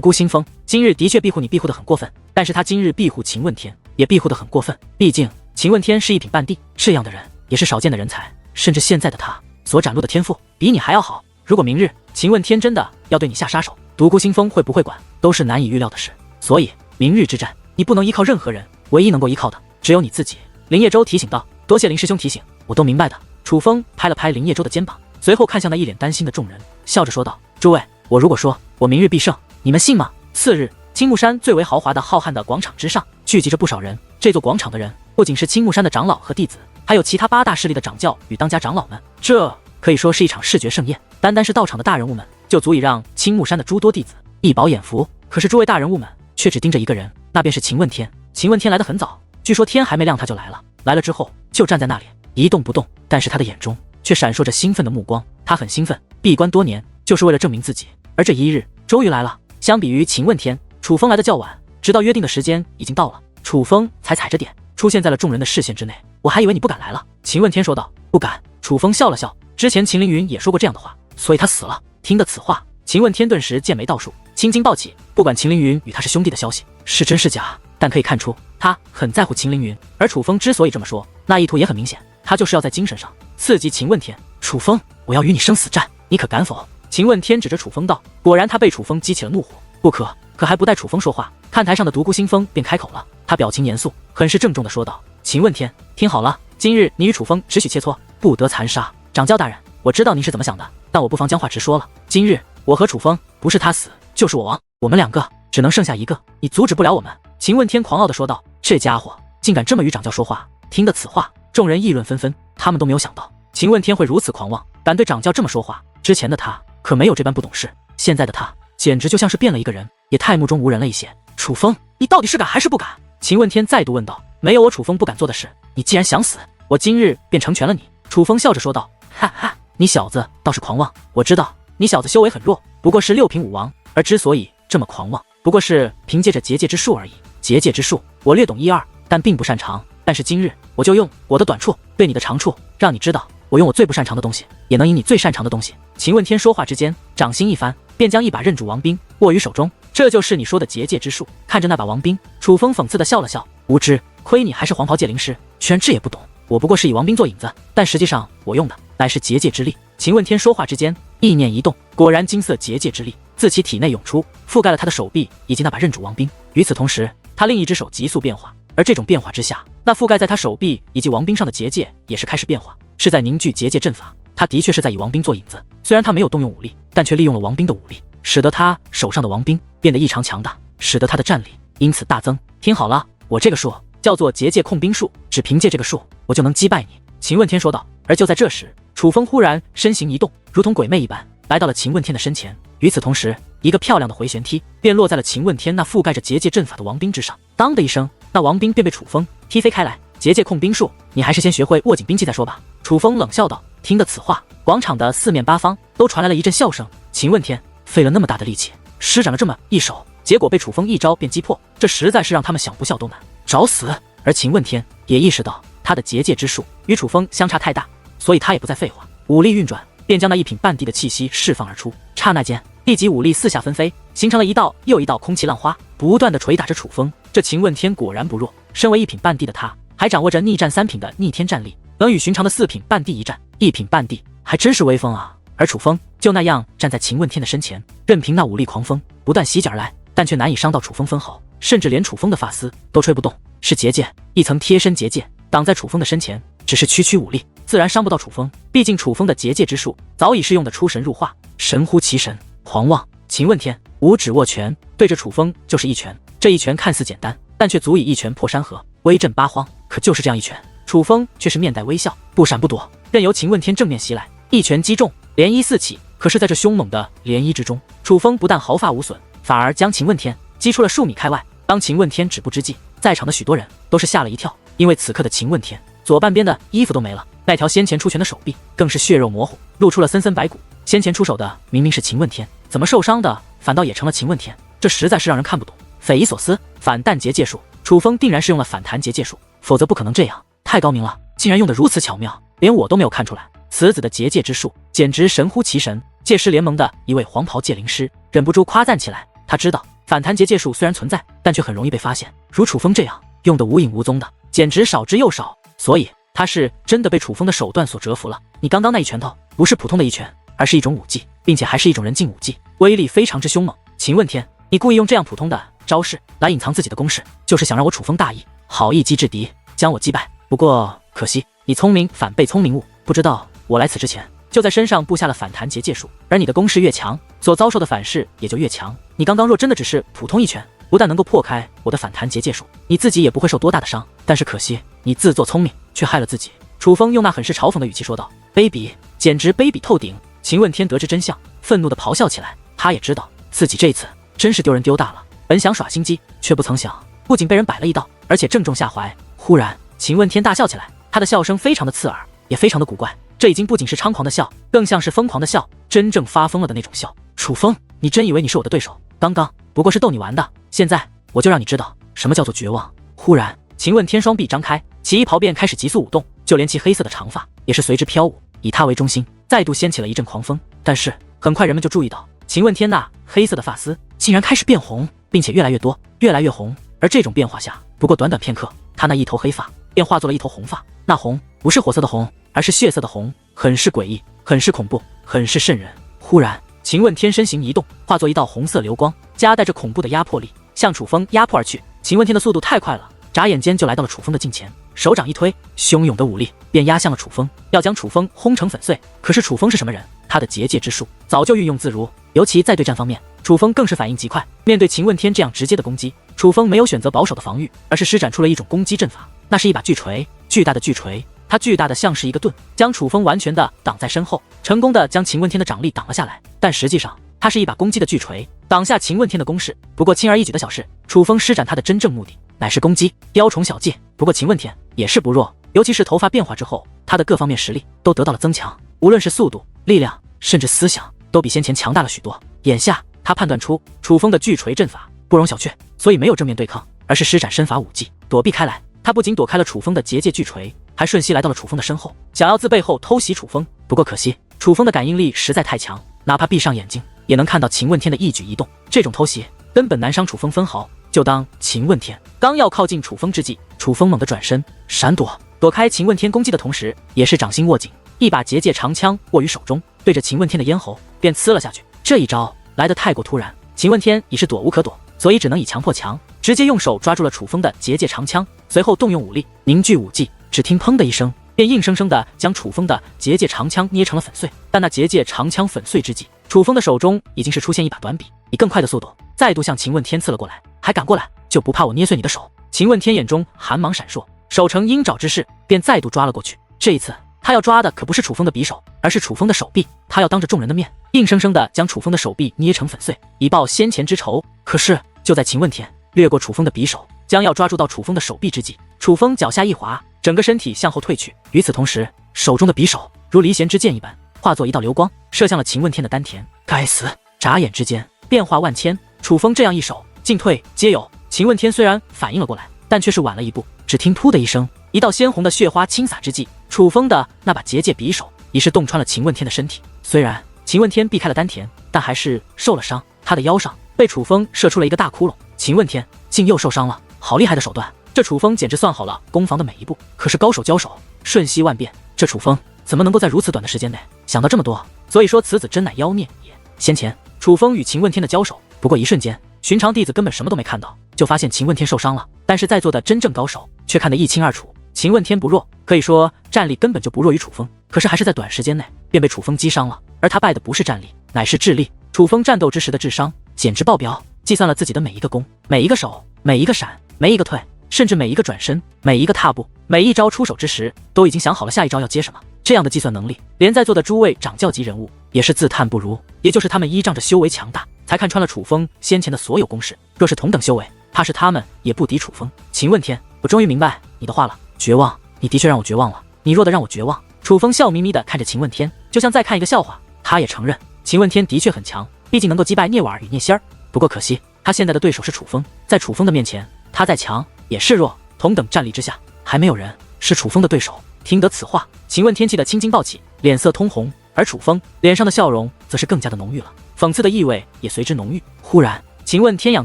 孤星风今日的确庇护你庇护得很过分，但是他今日庇护秦问天也庇护得很过分，毕竟秦问天是一品半帝，这样的人也是少见的人才，甚至现在的他所展露的天赋比你还要好。如果明日秦问天真的要对你下杀手，独孤星风会不会管都是难以预料的事。所以明日之战你不能依靠任何人，唯一能够依靠的只有你自己。林叶舟提醒道。多谢林师兄提醒，我都明白的。楚风拍了拍林叶舟的肩膀，随后看向那一脸担心的众人，笑着说道。诸位，我如果说我明日必胜，你们信吗？次日，青木山最为豪华的浩瀚的广场之上聚集着不少人，这座广场的人不仅是青木山的长老和弟子，还有其他8大势力的掌教与当家长老们，这可以说是一场视觉盛宴。单单是到场的大人物们就足以让青木山的诸多弟子一饱眼福。可是诸位大人物们却只盯着一个人，那便是秦问天。秦问天来得很早，据说天还没亮他就来了，来了之后就站在那里一动不动，但是他的眼中却闪烁着兴奋的目光。他很兴奋，闭关多年就是为了证明自己，而这一日终于来了。相比于秦问天，楚风来的较晚，直到约定的时间已经到了，楚风才踩着点出现在了众人的视线之内。我还以为你不敢来了。秦问天说道。不敢。楚风笑了笑，之前秦凌云也说过这样的话，所以他死了。听得此话，秦问天顿时剑眉倒竖，青筋暴起。不管秦凌云与他是兄弟的消息是真是假，但可以看出他很在乎秦凌云。而楚风之所以这么说，那意图也很明显，他就是要在精神上刺激秦问天。楚风，我要与你生死战，你可敢否？秦问天指着楚风道。果然他被楚风激起了怒火，不可。可还不待楚风说话，看台上的独孤星风便开口了。他表情严肃，很是郑重地说道。秦问天，听好了，今日你与楚风只许切磋，不得残杀。掌教大人，我知道您是怎么想的，但我不妨将话直说了。今日我和楚风不是他死就是我亡，我们2个只能剩下一个，你阻止不了我们。秦问天狂傲地说道。这家伙竟敢这么与掌教说话。听得此话，众人议论纷纷，他们都没有想到秦问天会如此狂妄，敢对掌教这么说话。之前的他可没有这般不懂事，现在的他简直就像是变了一个人，也太目中无人了一些。楚风，你到底是敢还是不敢？秦问天再度问道。没有我楚风不敢做的事，你既然想死，我今日便成全了你。楚风笑着说道。哈哈，你小子倒是狂妄，我知道你小子修为很弱，不过是6品5王，而之所以这么狂妄，不过是凭借着结界之术而已。结界之术我略懂1、2，但并不擅长。但是今日我就用我的短处对你的长处，让你知道我用我最不擅长的东西也能赢你最擅长的东西。秦问天说话之间，掌心一翻，便将一把刃主王兵握于手中。这就是你说的结界之术。看着那把王兵，楚风讽刺地笑了笑，无知，亏你还是黄袍界灵师，居然这也不懂。我不过是以王兵做引子，但实际上我用的乃是结界之力。秦问天说话之间，意念一动，果然金色结界之力自其体内涌出，覆盖了他的手臂以及那把刃主王兵。与此同时，他另一只手急速变化，而这种变化之下，那覆盖在他手臂以及王兵上的结界也是开始变化，是在凝聚结界阵法。他的确是在以王兵做引子，虽然他没有动用武力，但却利用了王兵的武力，使得他手上的王兵变得异常强大，使得他的战力因此大增。听好了，我这个术叫做结界控兵术，只凭借这个术，我就能击败你。秦问天说道。而就在这时，楚风忽然身形一动，如同鬼魅一般来到了秦问天的身前。与此同时，一个漂亮的回旋踢便落在了秦问天那覆盖着结界阵法的王兵之上。当的一声，那王兵便被楚风踢飞开来。结界控兵术，你还是先学会握紧兵器再说吧。楚风冷笑道。听得此话，广场的四面八方都传来了一阵笑声。秦问天费了那么大的力气，施展了这么一手，结果被楚风一招便击破，这实在是让他们想不笑都难。找死！而秦问天也意识到他的结界之术与楚风相差太大，所以他也不再废话，武力运转，便将那一品半地的气息释放而出。刹那间，立即武力四下纷飞，形成了一道又一道空气浪花，不断的捶打着楚风。这秦问天果然不弱，身为一品半地的他，还掌握着逆战3品的逆天战力，能与寻常的4品半地一战。1品半地还真是威风啊！而楚风就那样站在秦问天的身前，任凭那武力狂风不断袭击而来，但却难以伤到楚风分毫，甚至连楚风的发丝都吹不动。是结界，一层贴身结界挡在楚风的身前，只是区区武力自然伤不到楚风，毕竟楚风的结界之术早已是用的出神入化，神乎其神，狂妄。秦问天五指握拳，对着楚风就是一拳。这一拳看似简单，但却足以一拳破山河，威震八荒。可就是这样一拳，楚风却是面带微笑，不闪不躲，任由秦问天正面袭来，一拳击中，涟漪四起。可是在这凶猛的涟漪之中，楚风不但毫发无损，反而将秦问天击出了数米开外。当秦问天止步之际，在场的许多人都是吓了一跳，因为此刻的秦问天左半边的衣服都没了，那条先前出拳的手臂更是血肉模糊，露出了森森白骨。先前出手的明明是秦问天，怎么受伤的反倒也成了秦问天？这实在是让人看不懂，匪夷所思。反弹结界术，楚风定然是用了反弹结界术，否则不可能这样，太高明了，竟然用得如此巧妙，连我都没有看出来。此子的结界之术简直神乎其神。界师联盟的一位黄袍界灵师忍不住夸赞起来，他知道反弹结界术虽然存在，但却很容易被发现，如楚风这样用得无影无踪的简直少之又少，所以他是真的被楚风的手段所折服了。你刚刚那一拳头不是普通的一拳，而是一种武技，并且还是一种人境武技，威力非常之凶猛。秦问天，你故意用这样普通的招式来隐藏自己的攻势，就是想让我楚风大意，好一击制敌，将我击败。不过可惜你聪明反被聪明误，不知道我来此之前就在身上布下了反弹结界术，而你的攻势越强，所遭受的反噬也就越强。你刚刚若真的只是普通一拳，不但能够破开我的反弹结界术，你自己也不会受多大的伤，但是可惜你自作聪明，却害了自己。楚风用那很是嘲讽的语气说道。卑鄙，简直卑鄙透顶。秦问天得知真相，愤怒地咆哮起来。他也知道自己这一次真是丢人丢大了，本想耍心机，却不曾想不仅被人摆了一道，而且正中下怀。忽然秦问天大笑起来，他的笑声非常的刺耳，也非常的古怪，这已经不仅是猖狂的笑，更像是疯狂的笑，真正发疯了的那种笑。楚风，你真以为你是我的对手？刚刚不过是逗你玩的，现在我就让你知道什么叫做绝望。忽然秦问天双臂张开，其衣袍便开始急速舞动，就连其黑色的长发也是随之飘舞，以他为中心再度掀起了一阵狂风。但是很快人们就注意到秦问天那黑色的发丝竟然开始变红，并且越来越多，越来越红。而这种变化下，不过短短片刻，他那一头黑发便化作了一头红发。那红不是火色的红，而是血色的红，很是诡异，很是恐怖，很是瘆人。忽然秦问天身形移动，化作一道红色流光，夹带着恐怖的压迫力，向楚风压迫而去。秦问天的速度太快了，眨眼间就来到了楚风的近前，手掌一推，汹涌的武力便压向了楚风，要将楚风轰成粉碎。可是楚风是什么人？他的结界之术早就运用自如，尤其在对战方面，楚风更是反应极快。面对秦问天这样直接的攻击，楚风没有选择保守的防御，而是施展出了一种攻击阵法。那是一把巨锤，巨大的巨锤，它巨大的像是一个盾，将楚风完全的挡在身后，成功的将秦问天的掌力挡了下来。但实际上它是一把攻击的巨锤，挡下秦问天的攻势不过轻而易举的小事。楚风施展他的真正目的乃是攻击，雕虫小技。不过秦问天也是不弱，尤其是头发变化之后，他的各方面实力都得到了增强，无论是速度、力量，甚至思想，都比先前强大了许多。眼下他判断出楚风的巨锤阵法不容小觑，所以没有正面对抗，而是施展身法武技躲避开来。他不仅躲开了楚风的结界巨锤，还瞬息来到了楚风的身后，想要自背后偷袭楚风。不过可惜楚风的感应力实在太强，哪怕闭上眼睛也能看到秦问天的一举一动。这种偷袭根本难伤楚风分毫。就当秦问天刚要靠近楚风之际，楚风猛地转身闪躲开秦问天攻击的同时，也是掌心握紧，一把结界长枪握于手中，对着秦问天的咽喉便刺了下去。这一招来得太过突然，秦问天已是躲无可躲，所以只能以强迫强，直接用手抓住了楚风的结界长枪，随后动用武力凝聚武技，只听砰的一声，便硬生生的将楚风的结界长枪捏成了粉碎。但那结界长枪粉碎之际，楚风的手中已经是出现一把短笔，以更快的速度再度向秦问天刺了过来。还敢过来，就不怕我捏碎你的手？秦问天眼中寒芒闪烁，手成鹰爪之势，便再度抓了过去。这一次他要抓的可不是楚风的匕首，而是楚风的手臂。他要当着众人的面，硬生生的将楚风的手臂捏成粉碎，以报先前之仇。可是就在秦问天掠过楚风的匕首，将要抓住到楚风的手臂之际，楚风脚下一滑，整个身体向后退去。与此同时，手中的匕首如离弦之箭一般，化作一道流光，射向了秦问天的丹田。该死！眨眼之间变化万千，楚风这样一手进退皆有。秦问天虽然反应了过来，但却是晚了一步。只听突的一声，一道鲜红的血花倾洒之际，楚风的那把结界匕首已是洞穿了秦问天的身体。虽然秦问天避开了丹田，但还是受了伤，他的腰上被楚风射出了一个大窟窿。秦问天竟又受伤了，好厉害的手段！这楚风简直算好了攻防的每一步。可是高手交手，瞬息万变，这楚风怎么能够在如此短的时间内想到这么多？所以说此子真乃妖孽也。先前楚风与秦问天的交手不过一瞬间，寻常弟子根本什么都没看到，就发现秦问天受伤了。但是在座的真正高手却看得一清二楚，秦问天不弱，可以说战力根本就不弱于楚风，可是还是在短时间内便被楚风击伤了。而他败的不是战力，乃是智力。楚风战斗之时的智商简直爆表，计算了自己的每一个攻、每一个手、每一个闪、每一个退，甚至每一个转身、每一个踏步、每一招出手之时，都已经想好了下一招要接什么。这样的计算能力，连在座的诸位掌教级人物也是自叹不如。也就是他们依仗着修为强大，才看穿了楚风先前的所有攻势。若是同等修为，怕是他们也不敌楚风。秦问天，我终于明白你的话了，绝望，你的确让我绝望了，你弱的让我绝望。楚风笑眯眯的看着秦问天，就像在看一个笑话。他也承认秦问天的确很强，毕竟能够击败聂婉儿与聂仙儿。不过可惜他现在的对手是楚风，在楚风的面前，他再强也是弱。同等战力之下，还没有人是楚风的对手。听得此话，秦问天气得青筋暴起，脸色通红，而楚风脸上的笑容则是更加的浓郁了，讽刺的意味也随之浓郁。忽然，秦问天仰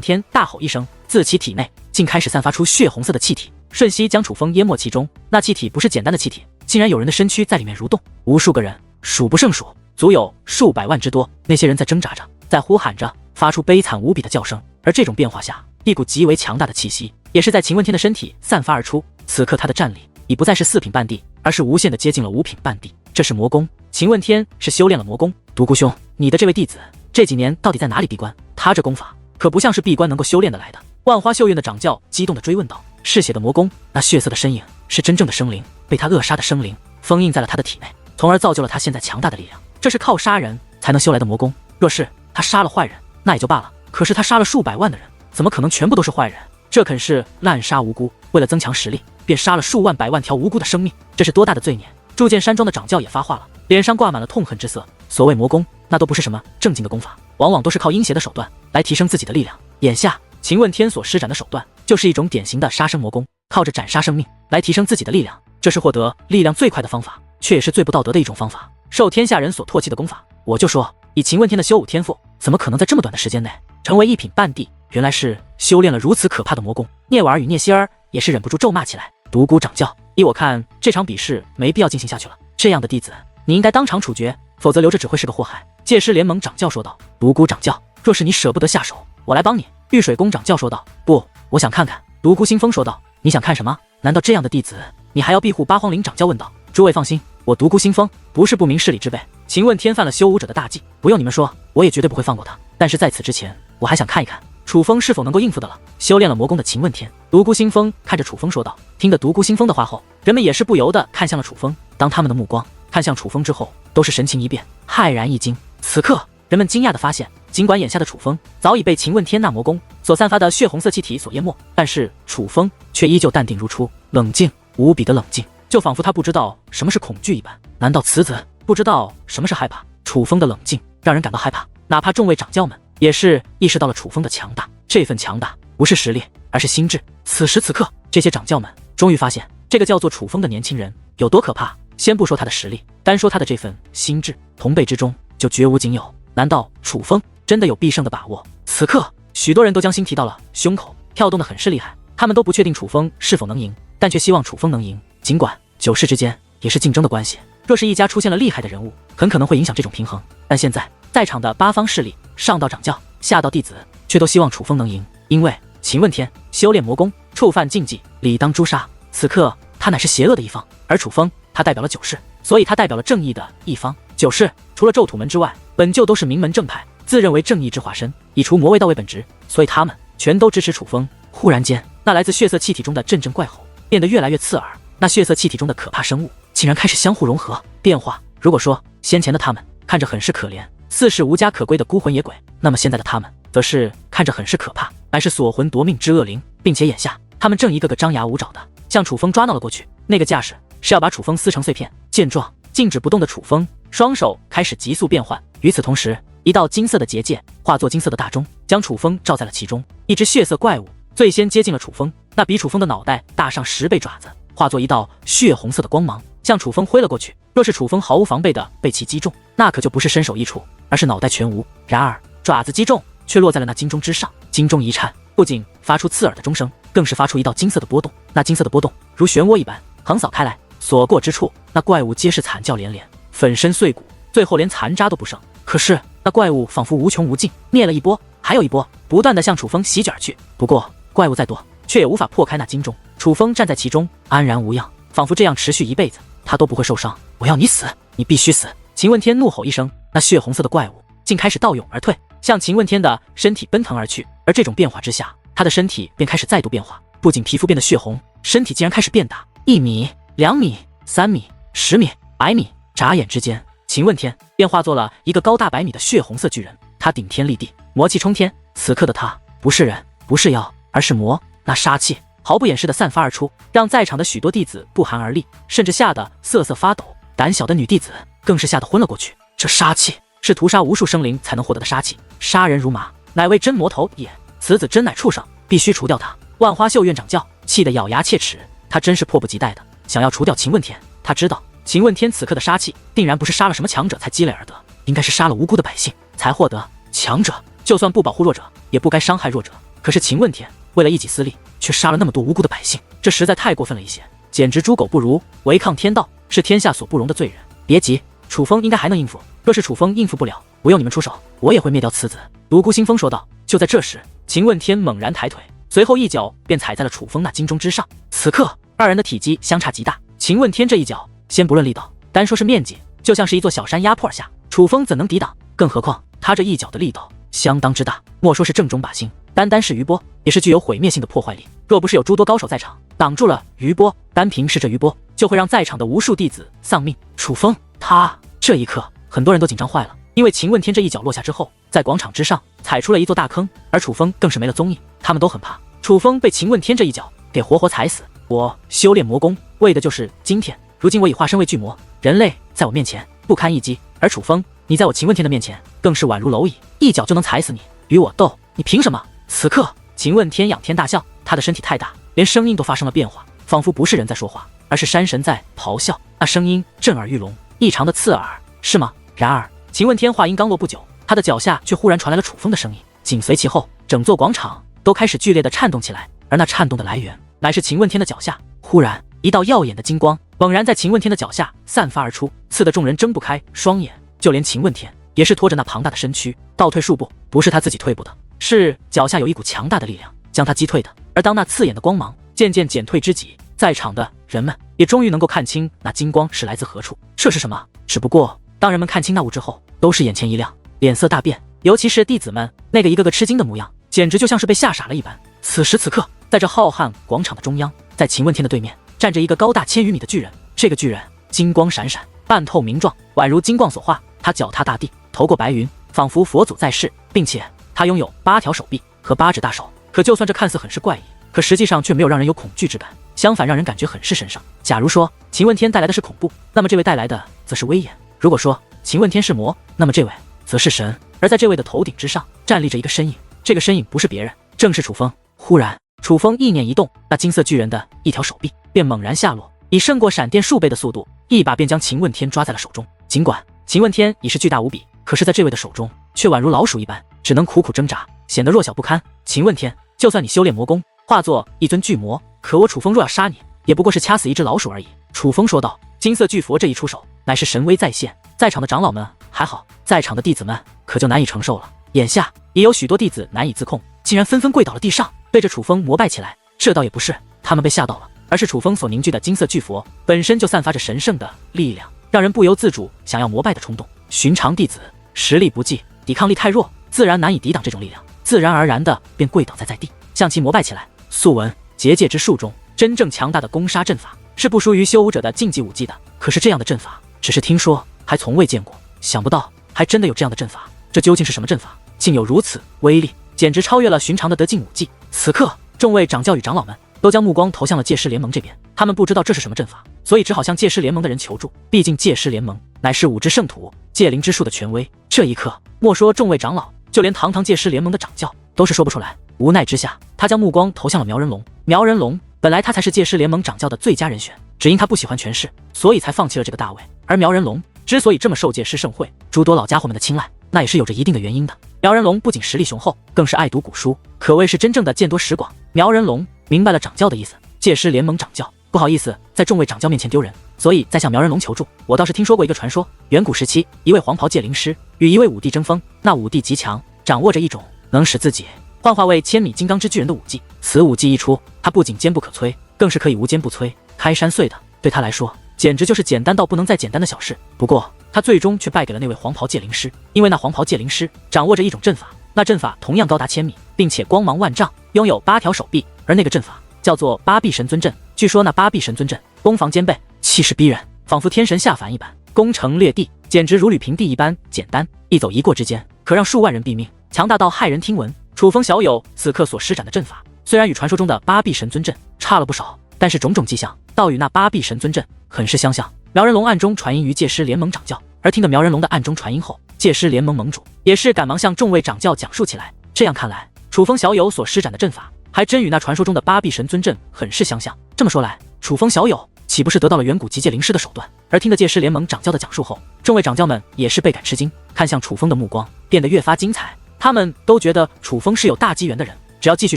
天大吼一声，自其体内竟开始散发出血红色的气体，瞬息将楚风淹没其中。那气体不是简单的气体，竟然有人的身躯在里面蠕动，无数个人，数不胜数，足有数百万之多。那些人在挣扎着，在呼喊着，发出悲惨无比的叫声。而这种变化下，一股极为强大的气息也是在秦问天的身体散发而出。此刻他的战力已不再是4品半地，而是无限的接近了5品半地。这是魔功，秦问天是修炼了魔功。独孤兄，你的这位弟子这几年到底在哪里闭关？他这功法可不像是闭关能够修炼的来的。万花绣院的掌教激动地追问道：“嗜血的魔功，那血色的身影是真正的生灵，被他扼杀的生灵封印在了他的体内，从而造就了他现在强大的力量。这是靠杀人才能修来的魔功。若是他杀了坏人，那也就罢了，可是他杀了数百万的人，怎么可能全部都是坏人？这肯是滥杀无辜，为了增强实力，便杀了数万百万条无辜的生命，这是多大的罪孽！”铸剑山庄的掌教也发话了，脸上挂满了痛恨之色。所谓魔功，那都不是什么正经的功法，往往都是靠阴邪的手段来提升自己的力量。眼下秦问天所施展的手段，就是一种典型的杀生魔功，靠着斩杀生命来提升自己的力量，这是获得力量最快的方法，却也是最不道德的一种方法，受天下人所唾弃的功法。我就说，以秦问天的修武天赋，怎么可能在这么短的时间内成为1品半地？原来是修炼了如此可怕的魔功。聂婉儿与聂希儿也是忍不住咒骂起来。独孤掌教，依我看，这场比试没必要进行下去了。这样的弟子，你应该当场处决，否则留着只会是个祸害。戒师联盟掌教说道。独孤掌教，若是你舍不得下手，我来帮你。玉水宫掌教说道。不，我想看看。独孤星风说道。你想看什么？难道这样的弟子，你还要庇护？八荒岭掌教问道。诸位放心，我独孤星风不是不明事理之辈。秦问天犯了修武者的大忌，不用你们说，我也绝对不会放过他。但是在此之前，我还想看一看楚风是否能够应付得了修炼了魔功的秦问天。独孤星风看着楚风说道。听得独孤星风的话后，人们也是不由得看向了楚风。当他们的目光看向楚风之后，都是神情一变，骇然一惊。此刻人们惊讶地发现，尽管眼下的楚风早已被秦问天那魔功所散发的血红色气体所淹没，但是楚风却依旧淡定如初，冷静无比的冷静，就仿佛他不知道什么是恐惧一般。难道此子不知道什么是害怕？楚风的冷静让人感到害怕，哪怕众位掌教们也是意识到了楚风的强大。这份强大不是实力，而是心智。此时此刻，这些掌教们终于发现，这个叫做楚风的年轻人有多可怕。先不说他的实力，单说他的这份心智，同辈之中就绝无仅有。难道楚风真的有必胜的把握。此刻，许多人都将心提到了胸口，跳动得很是厉害。他们都不确定楚风是否能赢，但却希望楚风能赢。尽管九世之间也是竞争的关系，若是一家出现了厉害的人物，很可能会影响这种平衡。但现在在场的8方势力，上到掌教，下到弟子，却都希望楚风能赢，因为秦问天修炼魔功，触犯禁忌，理当诛杀。此刻他乃是邪恶的一方，而楚风他代表了九世，所以他代表了正义的一方。九世除了咒土门之外，本就都是名门正派，自认为正义之化身，以除魔为道为本职，所以他们全都支持楚风。忽然间，那来自血色气体中的阵阵怪吼变得越来越刺耳，那血色气体中的可怕生物竟然开始相互融合变化。如果说先前的他们看着很是可怜，似是无家可归的孤魂野鬼，那么现在的他们则是看着很是可怕，乃是锁魂夺命之恶灵，并且眼下他们正一个个张牙舞爪的向楚风抓闹了过去，那个架势是要把楚风撕成碎片。见状，静止不动的楚风双手开始急速变换，与此同时，一道金色的结界化作金色的大钟，将楚风罩在了其中。一只血色怪物最先接近了楚风，那比楚风的脑袋大上10倍爪子，化作一道血红色的光芒向楚风挥了过去。若是楚风毫无防备的被其击中，那可就不是身首异处，而是脑袋全无。然而爪子击中却落在了那金钟之上，金钟一颤，不仅发出刺耳的钟声，更是发出一道金色的波动。那金色的波动如漩涡一般横扫开来，所过之处，那怪物皆是惨叫连连，粉身碎骨，最后连残渣都不剩。可是那怪物仿佛无穷无尽，灭了一波还有一波，不断的向楚风席卷而去。不过怪物再多，却也无法破开那金钟。楚风站在其中，安然无恙，仿佛这样持续一辈子，他都不会受伤。我要你死，你必须死！秦问天怒吼一声，那血红色的怪物竟开始倒涌而退，向秦问天的身体奔腾而去。而这种变化之下，他的身体便开始再度变化，不仅皮肤变得血红，身体竟然开始变大，1米、2米、3米、10米、100米。眨眼之间，秦问天便化作了一个高大100米的血红色巨人，他顶天立地，魔气冲天。此刻的他不是人，不是妖，而是魔。那杀气毫不掩饰地散发而出，让在场的许多弟子不寒而栗，甚至吓得瑟瑟发抖。胆小的女弟子更是吓得昏了过去。这杀气是屠杀无数生灵才能获得的杀气，杀人如麻，乃为真魔头也。此子真乃畜生，必须除掉他。万花秀院掌教气得咬牙切齿，他真是迫不及待的想要除掉秦问天。他知道秦问天此刻的杀气定然不是杀了什么强者才积累而得，应该是杀了无辜的百姓才获得。强者就算不保护弱者，也不该伤害弱者，可是秦问天为了一己私利，却杀了那么多无辜的百姓，这实在太过分了一些，简直猪狗不如，违抗天道，是天下所不容的罪人。别急，楚风应该还能应付，若是楚风应付不了，不用你们出手，我也会灭掉此子。独孤星风说道。就在这时，秦问天猛然抬腿，随后一脚便踩在了楚风那金钟之上。此刻二人的体积相差极大，秦问天这一脚先不论力道，单说是面积，就像是一座小山压迫而下，楚风怎能抵挡？更何况他这一脚的力道相当之大，莫说是正中靶心，单单是余波也是具有毁灭性的破坏力。若不是有诸多高手在场挡住了余波，单凭是这余波就会让在场的无数弟子丧命。楚风他这一刻很多人都紧张坏了，因为秦问天这一脚落下之后，在广场之上踩出了一座大坑，而楚风更是没了踪影。他们都很怕楚风被秦问天这一脚给活活踩死。我修炼魔功为的就是今天，如今我已化身为巨魔，人类在我面前不堪一击，而楚风你在我秦问天的面前更是宛如蝼蚁，一脚就能踩死你，与我斗，你凭什么？此刻秦问天仰天大笑，他的身体太大，连声音都发生了变化，仿佛不是人在说话，而是山神在咆哮，那声音震耳欲聋，异常的刺耳，是吗？然而秦问天话音刚落不久，他的脚下却忽然传来了楚风的声音，紧随其后，整座广场都开始剧烈的颤动起来，而那颤动的来源乃是秦问天的脚下。忽然一道耀眼的金光猛然在秦问天的脚下散发而出，刺得众人睁不开双眼，就连秦问天也是拖着那庞大的身躯倒退数步，不是他自己退步的，是脚下有一股强大的力量将他击退的。而当那刺眼的光芒渐渐减退之际，在场的人们也终于能够看清那金光是来自何处，这是什么？只不过当人们看清那物之后，都是眼前一亮，脸色大变，尤其是弟子们那个一个个吃惊的模样，简直就像是被吓傻了一般。此时此刻，在这浩瀚广场的中央，在秦问天的对面站着一个高大1000余米的巨人，这个巨人金光闪闪，半透明状，宛如金光所化，他脚踏大地，头过白云，仿佛佛祖在世，并且他拥有8条手臂和8指大手。可就算这看似很是怪异，可实际上却没有让人有恐惧之感，相反让人感觉很是神圣。假如说秦问天带来的是恐怖，那么这位带来的则是威严；如果说秦问天是魔，那么这位则是神。而在这位的头顶之上站立着一个身影，这个身影不是别人，正是楚风。忽然楚风意念一动，那金色巨人的一条手臂便猛然下落，以胜过闪电数倍的速度，一把便将秦问天抓在了手中。尽管秦问天已是巨大无比，可是在这位的手中却宛如老鼠一般，只能苦苦挣扎，显得弱小不堪。秦问天，就算你修炼魔功，化作一尊巨魔，可我楚风若要杀你，也不过是掐死一只老鼠而已。楚风说道。金色巨佛这一出手，乃是神威再现，在场的长老们还好，在场的弟子们可就难以承受了。眼下也有许多弟子难以自控，竟然纷纷跪倒了地上，对着楚风膜拜起来。这倒也不是他们被吓到了，而是楚风所凝聚的金色巨佛本身就散发着神圣的力量，让人不由自主想要膜拜的冲动。寻常弟子实力不济，抵抗力太弱，自然难以抵挡这种力量，自然而然的便跪倒在地，向其膜拜起来。素闻结界之术中，真正强大的攻杀阵法是不输于修武者的禁忌武技的，可是这样的阵法只是听说，还从未见过。想不到还真的有这样的阵法，这究竟是什么阵法？竟有如此威力，简直超越了寻常的得禁武技。此刻，众位长教与长老们都将目光投向了戒师联盟这边，他们不知道这是什么阵法，所以只好向戒师联盟的人求助。毕竟戒师联盟乃是武之圣土、戒灵之术的权威。这一刻，莫说众位长老，就连堂堂戒师联盟的长教都是说不出来。无奈之下，他将目光投向了苗人龙。苗人龙本来他才是戒师联盟掌教的最佳人选，只因他不喜欢权势，所以才放弃了这个大位。而苗人龙之所以这么受戒师盛会诸多老家伙们的青睐，那也是有着一定的原因的。苗人龙不仅实力雄厚，更是爱读古书，可谓是真正的见多识广。苗人龙明白了掌教的意思，戒师联盟掌教不好意思在众位掌教面前丢人，所以在向苗人龙求助。我倒是听说过一个传说，远古时期一位黄袍戒灵师与一位武帝争锋，那武帝极强，掌握着一种能使自己幻化为千米金刚之巨人的武技。此武技一出，他不仅坚不可摧，更是可以无坚不摧，开山碎的。对他来说，简直就是简单到不能再简单的小事。不过他最终却败给了那位黄袍戒灵师，因为那黄袍戒灵师掌握着一种阵法，那阵法同样高达千米，并且光芒万丈，拥有8条手臂，而那个阵法叫做八臂神尊阵。据说那八臂神尊阵攻防兼备，气势逼人，仿佛天神下凡一般，攻城略地，简直如履平地一般简单，一走一过之间可让数万人毙命，强大到骇人听闻。楚风小友此刻所施展的阵法，虽然与传说中的八臂神尊阵差了不少，但是种种迹象倒与那八臂神尊阵很是相像。苗人龙暗中传音于戒师联盟掌教，而听得苗人龙的暗中传音后，戒师联盟盟主也是赶忙向众位掌教讲述起来。这样看来，楚风小友所施展的阵法还真与那传说中的八臂神尊阵很是相像。这么说来，楚风小友岂不是得到了远古极界灵师的手段？而听得戒师联盟掌教的讲述后，众位掌教们也是倍感吃惊，看向楚风的目光变得越发精彩。他们都觉得楚风是有大机缘的人，只要继续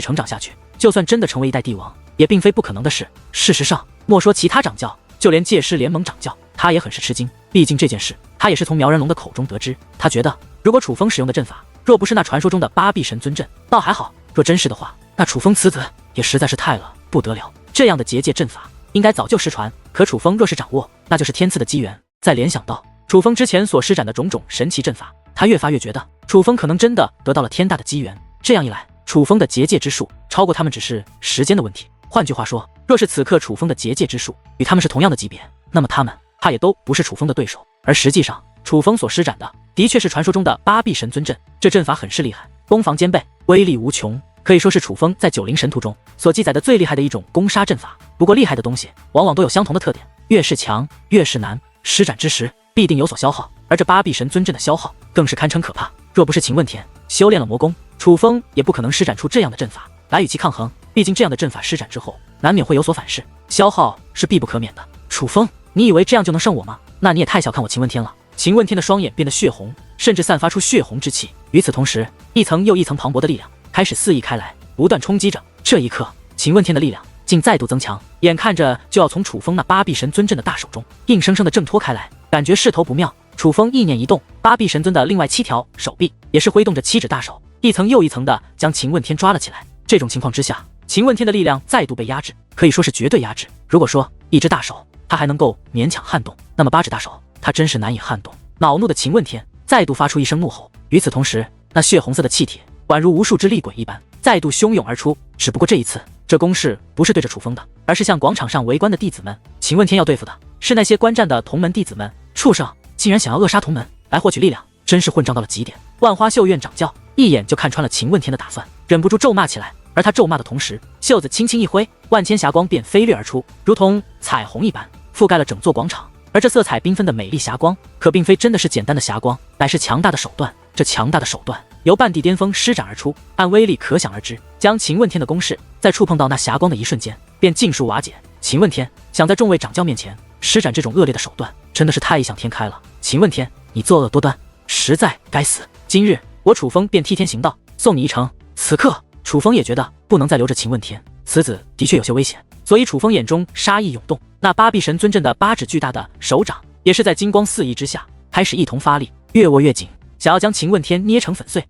成长下去，就算真的成为一代帝王，也并非不可能的事。事实上，莫说其他掌教，就连戒师联盟掌教，他也很是吃惊。毕竟这件事，他也是从苗人龙的口中得知。他觉得，如果楚风使用的阵法，若不是那传说中的八臂神尊阵，倒还好；若真是的话，那楚风此子也实在是太了不得了。这样的结界阵法，应该早就失传，可楚风若是掌握，那就是天赐的机缘。再联想到楚风之前所施展的种种神奇阵法，他越发越觉得楚风可能真的得到了天大的机缘。这样一来，楚风的结界之术超过他们只是时间的问题。换句话说，若是此刻楚风的结界之术与他们是同样的级别，那么他也都不是楚风的对手。而实际上，楚风所施展的的确是传说中的八臂神尊阵，这阵法很是厉害，攻防兼备，威力无穷，可以说是楚风在九灵神图中所记载的最厉害的一种攻杀阵法。不过厉害的东西往往都有相同的特点，越是强越是难，施展之时必定有所消耗，而这八臂神尊阵的消耗更是堪称可怕。若不是秦问天修炼了魔功，楚风也不可能施展出这样的阵法来与其抗衡。毕竟这样的阵法施展之后，难免会有所反噬，消耗是必不可免的。楚风，你以为这样就能胜我吗？那你也太小看我秦问天了。秦问天的双眼变得血红，甚至散发出血红之气。与此同时，一层又一层磅礴的力量开始肆意开来，不断冲击着。这一刻，秦问天的力量竟再度增强，眼看着就要从楚风那八臂神尊阵的大手中硬生生的挣脱开来，感觉势头不妙。楚风意念一动，八臂神尊的另外7条手臂也是挥动着7指大手，一层又一层的将秦问天抓了起来。这种情况之下，秦问天的力量再度被压制，可以说是绝对压制。如果说一只大手他还能够勉强撼动，那么8指大手他真是难以撼动。恼怒的秦问天再度发出一声怒吼，与此同时，那血红色的气体宛如无数只厉鬼一般再度汹涌而出。只不过这一次，这攻势不是对着楚风的，而是向广场上围观的弟子们。秦问天要对付的是那些观战的同门弟子们。畜生，竟然想要扼杀同门来获取力量，真是混账到了极点。万花绣院掌教一眼就看穿了秦问天的打算，忍不住咒骂起来。而他咒骂的同时，袖子轻轻一挥，万千霞光便飞掠而出，如同彩虹一般覆盖了整座广场。而这色彩缤纷的美丽霞光，可并非真的是简单的霞光，乃是强大的手段。这强大的手段由半地巅峰施展而出，按威力可想而知，将秦问天的攻势在触碰到那霞光的一瞬间便尽数瓦解。秦问天想在众位掌教面前施展这种恶劣的手段，真的是太异想天开了。秦问天，你作恶多端，实在该死！今日我楚风便替天行道，送你一程。此刻，楚风也觉得不能再留着秦问天，此子的确有些危险，所以楚风眼中杀意涌动。那八臂神尊镇的8指巨大的手掌，也是在金光四溢之下，开始一同发力，越握越紧，想要将秦问天捏成粉碎。